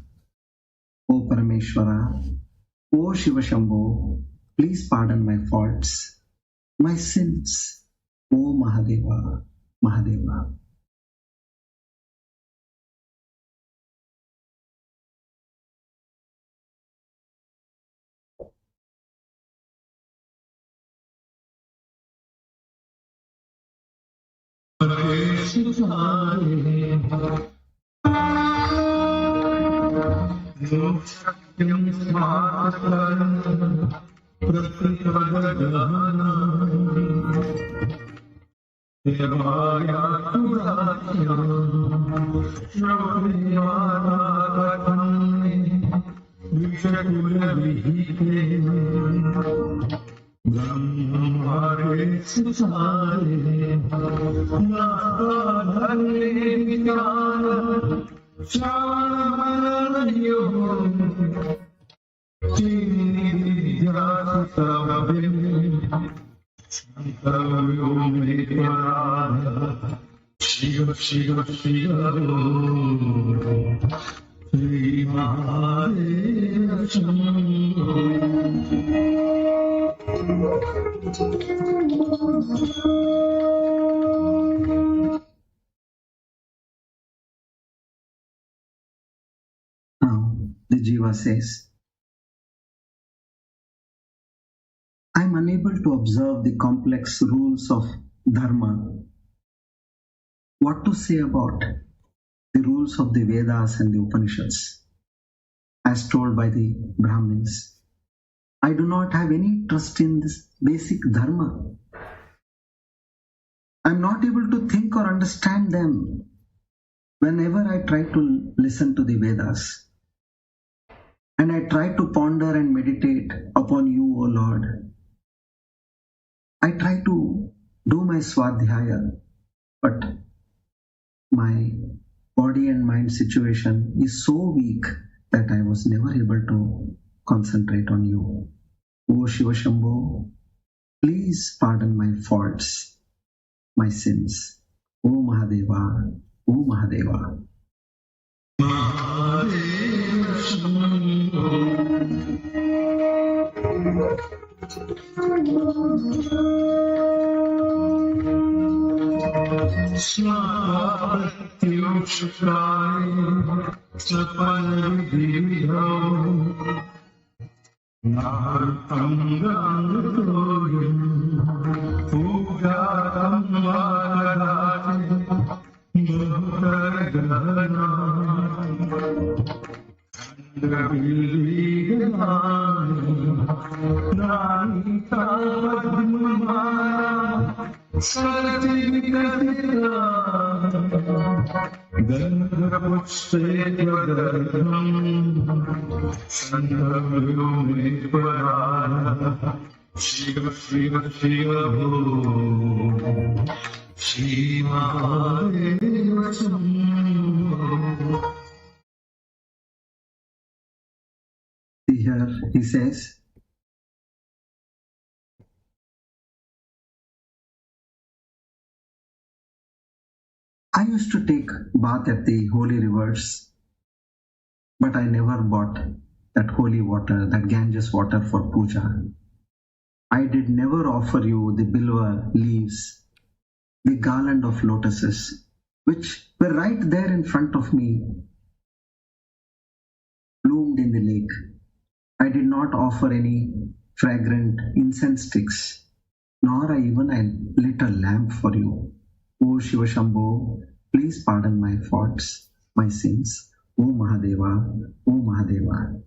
Speaker 1: O Parameshwara, O Shiva Shambhu. Please pardon my faults, my sins, O Mahadeva, Mahadeva. Shiva Shiva Shiva Om Shiva Now the Jiva says, I am unable to observe the complex rules of Dharma. What to say about the rules of the Vedas and the Upanishads, as told by the Brahmins? I do not have any trust in this basic Dharma. I am not able to think or understand them whenever I try to listen to the Vedas. And I try to ponder and meditate upon you, O Lord. I try to do my Swadhyaya, but my body and mind situation is so weak that I was never able to concentrate on you. O Shiva Shambho, please pardon my faults, my sins. O Mahadeva, O Mahadeva.
Speaker 2: Shiva Shiva Shiva Ho Shiva Aparadah.
Speaker 1: Here he says, I used to take bath at the holy rivers, but I never bought that holy water, that Ganges water for puja. I did never offer you the bilva leaves, the garland of lotuses, which were right there in front of me, bloomed in the lake. I did not offer any fragrant incense sticks, nor I even lit a lamp for you. O Shiva Shambho, please pardon my faults, my sins. O Mahadeva, O Mahadeva.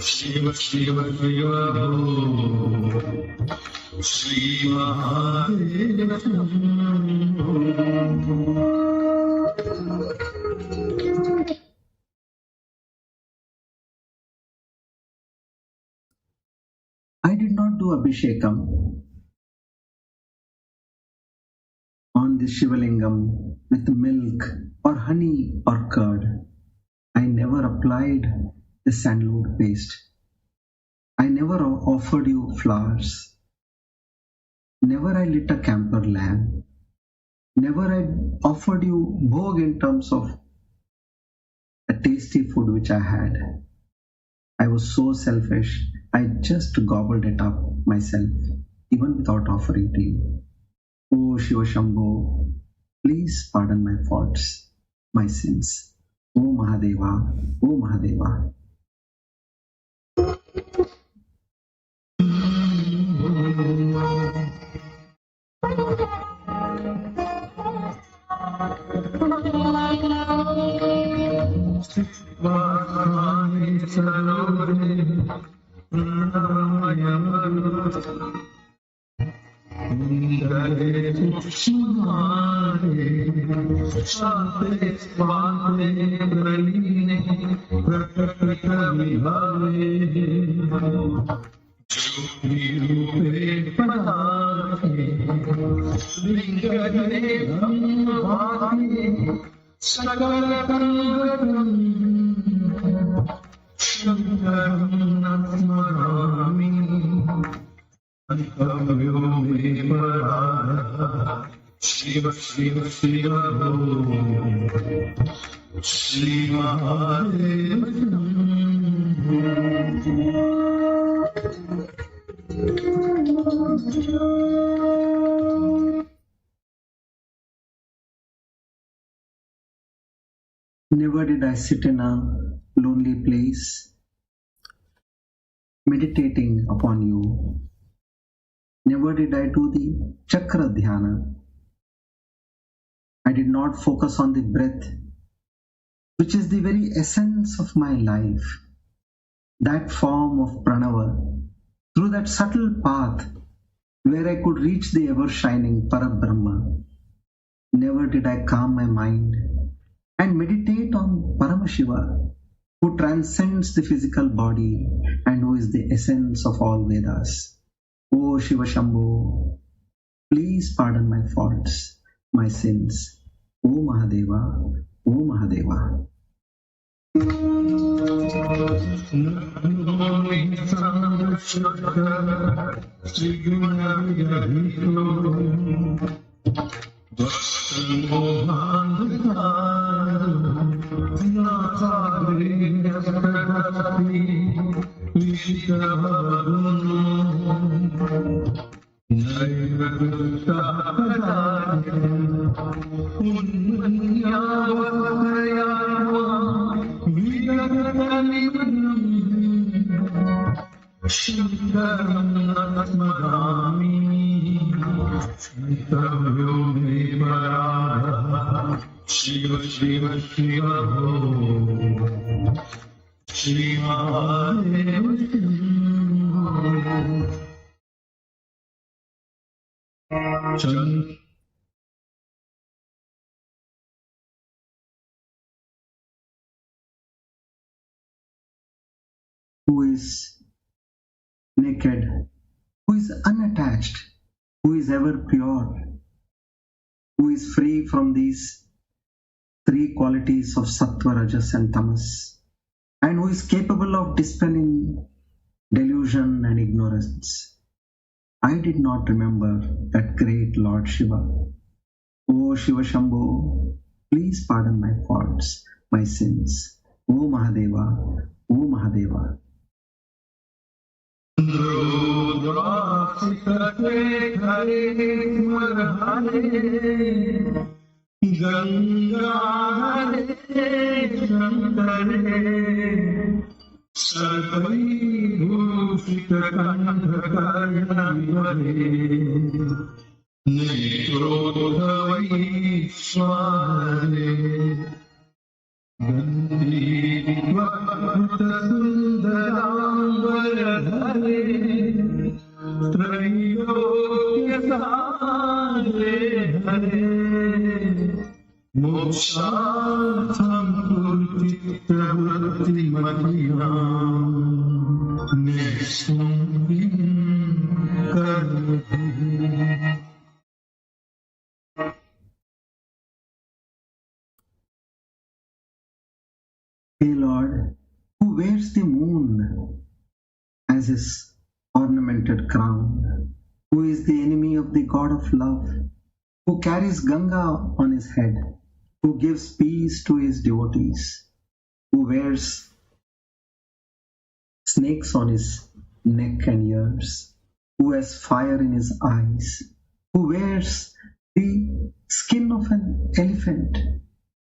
Speaker 1: Shiva Shiva Shiva Ho Shiva I did not do Abhishekam on the Shivalingam with milk or honey or curd. I never applied the sandalwood paste. I never offered you flowers. Never I lit a camper lamp. Never I offered you bhog in terms of a tasty food which I had. I was so selfish, I just gobbled it up myself, even without offering to you. O Shiva Shambho, please pardon my faults, my sins. O Mahadeva, O Mahadeva. Shiva Shiva Shiva Ho Shiva Aparadah. Never did I sit in a lonely place meditating upon you. Never did I do the chakra dhyana. I did not focus on the breath, which is the very essence of my life, that form of pranava, through that subtle path where I could reach the ever-shining Parabrahma. Never did I calm my mind and meditate on Paramashiva, who transcends the physical body and who is the essence of all Vedas. O Shiva Shambho, please pardon my faults, my sins. O Mahadeva, O Mahadeva.
Speaker 2: Shiva Shiva Shiva Shiva Shiva
Speaker 1: Who is naked, who is unattached, who is ever pure, who is free from these three qualities of sattva, rajas and tamas, and who is capable of dispelling delusion and ignorance. I did not remember that great Lord Shiva. O Shiva Shambho, please pardon my faults, my sins. O Mahadeva, O Mahadeva. Hey Lord, who wears the moon as his ornamented crown, who is the enemy of the God of love, who carries Ganga on his head, who gives peace to his devotees, who wears snakes on his neck and ears, who has fire in his eyes, who wears the skin of an elephant,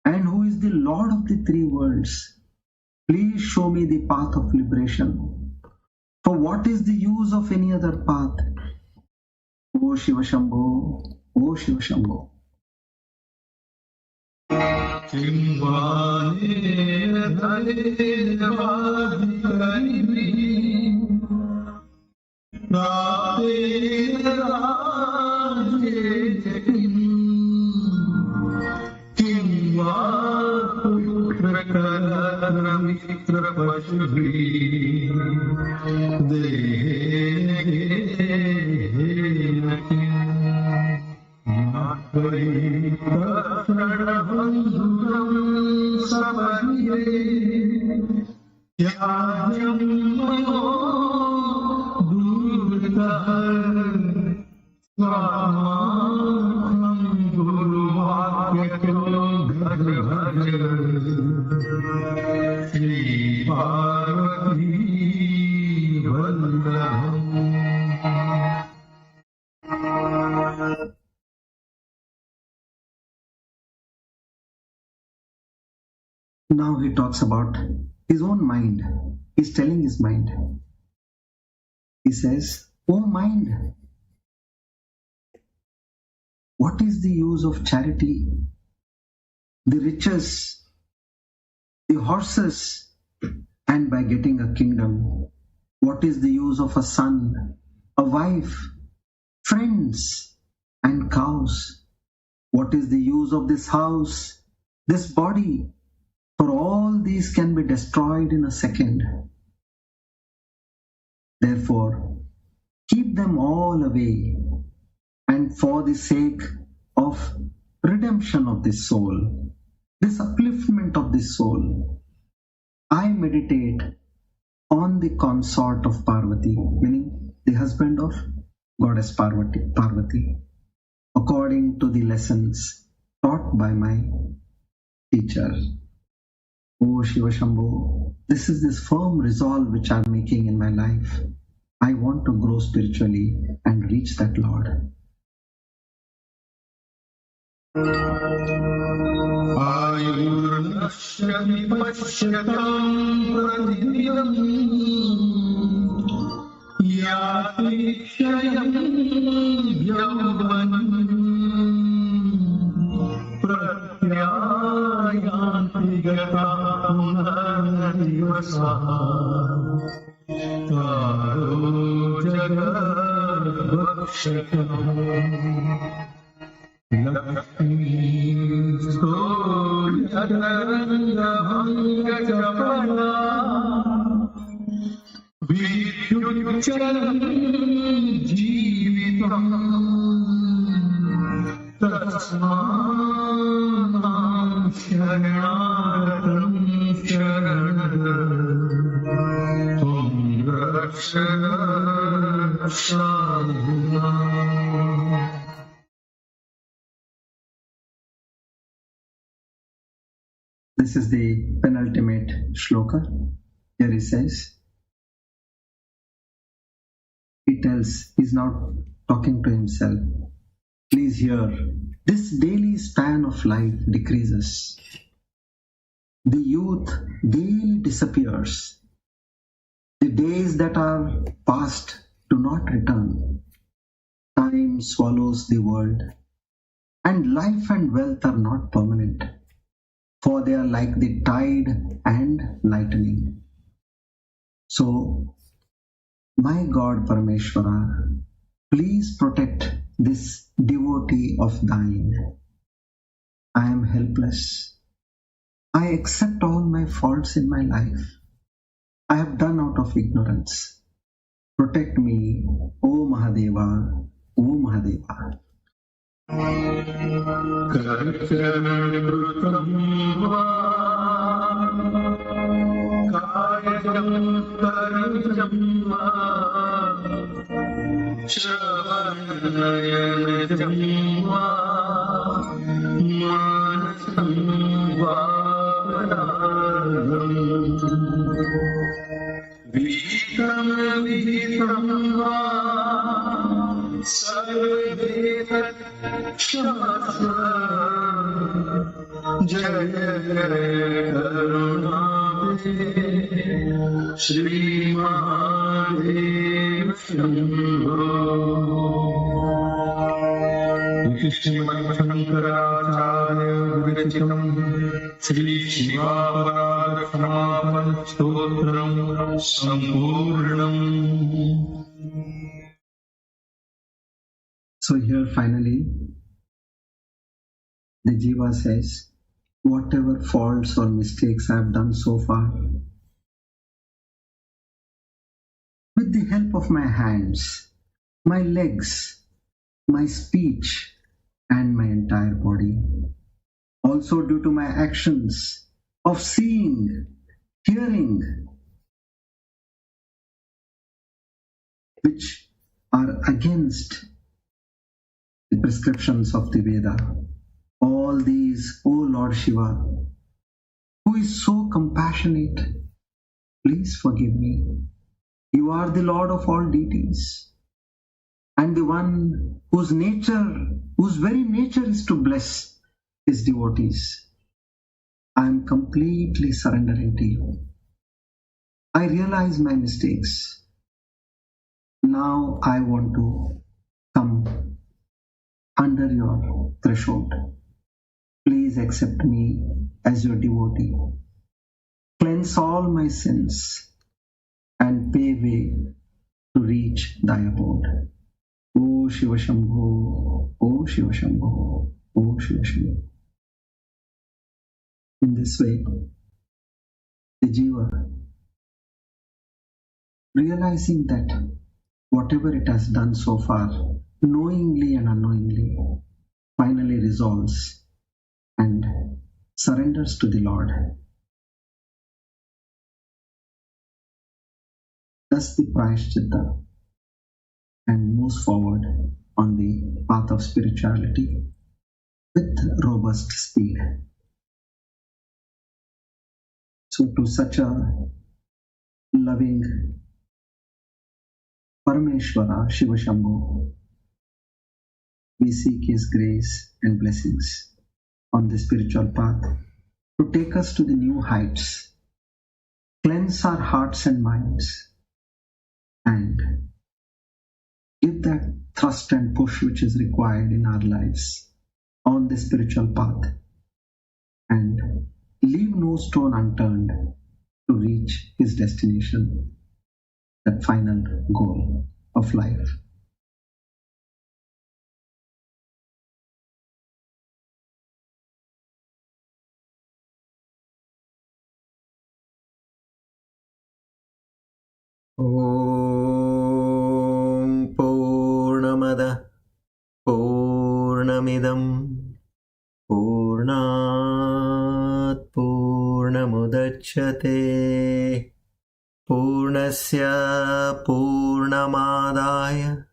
Speaker 1: and who is the Lord of the three worlds. Please show me the path of liberation. For what is the use of any other path? O Shiva Shambho, O Shiva Shambho. Shri Parvati Vallabha Now he talks about his own mind. He's telling his mind. He says, "O mind, what is the use of charity, the riches, the horses, and by getting a kingdom? What is the use of a son, a wife, friends, and cows? What is the use of this house, this body? For all these can be destroyed in a second. Therefore, keep them all away, and for the sake of redemption of this soul, this upliftment of this soul, I meditate on the consort of Parvati," meaning the husband of goddess Parvati, according to the lessons taught by my teacher. Oh Shiva Shambhu, this is this firm resolve which I am making in my life. I want to grow spiritually and reach that Lord. This is the penultimate shloka. Here he says, he's now talking to himself. Please hear, this daily span of life decreases. The youth daily disappears. The days that are past do not return. Time swallows the world, and life and wealth are not permanent, for they are like the tide and lightning. So, my God Parameshwara, please protect this devotee of thine. I am helpless. I accept all my faults in my life. I have done out of ignorance. Protect me, O Mahadeva, O Mahadeva.
Speaker 2: Shri Mahadev Shambho Shankaracharya Virachitam Shri Shiva Aparadha Kshamapan Stotram Sampurnam.
Speaker 1: So here finally, the Jiva says, whatever faults or mistakes I have done so far, with the help of my hands, my legs, my speech, and my entire body, also due to my actions of seeing, hearing, which are against the prescriptions of the Veda. All these, O Lord Shiva, who is so compassionate, please forgive me. You are the Lord of all deities, and the one whose very nature is to bless his devotees. I am completely surrendering to you. I realize my mistakes. Now I want to come under your threshold. Please accept me as your devotee. Cleanse all my sins and pave way to reach thy abode. O Shiva Shambho, O Shiva Shambho, O Shiva Shambho. In this way, the Jiva, realizing that whatever it has done so far, knowingly and unknowingly, finally resolves and surrenders to the Lord. Does the Prayashchitta and moves forward on the path of spirituality with robust speed. So to such a loving Parameshwara Shiva Shambhu, we seek his grace and blessings on the spiritual path to take us to the new heights, cleanse our hearts and minds, and give that thrust and push which is required in our lives on the spiritual path, and leave no stone unturned to reach his destination, that final goal of life. Om Purnamada Purnamidam Purnat Purnamudachyate Purnasya Purnamadaya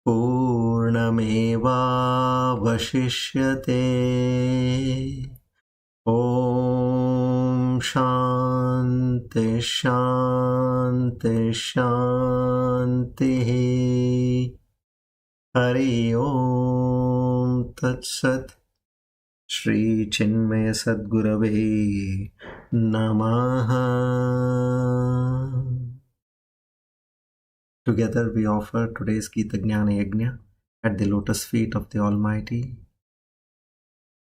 Speaker 1: Purnameva Vashishyate. Om Shanti Shanti Shanti. Hari Om Tat Sat. Shri Chinmaya Sadgurave Namaha. Together we offer today's Gita Jnana Yajna at the lotus feet of the Almighty.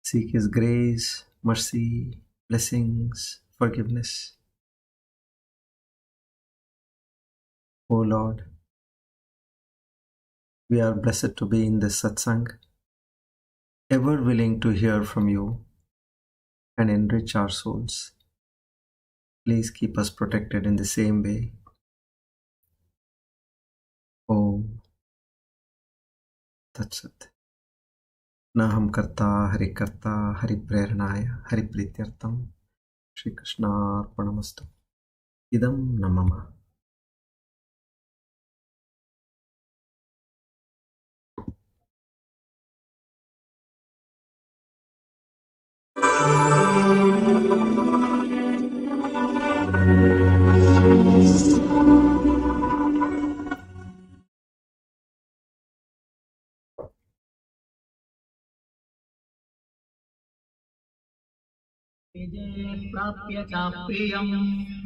Speaker 1: Seek His grace, mercy, blessings, forgiveness. O Lord, we are blessed to be in this satsang, ever willing to hear from you and enrich our souls. Please keep us protected in the same way. Om Tat Sat. Naham karta hari prernaya hari prityartam Shri Krishna Arpanamastu. Idam namama.
Speaker 2: प्राप्य च प्रियम्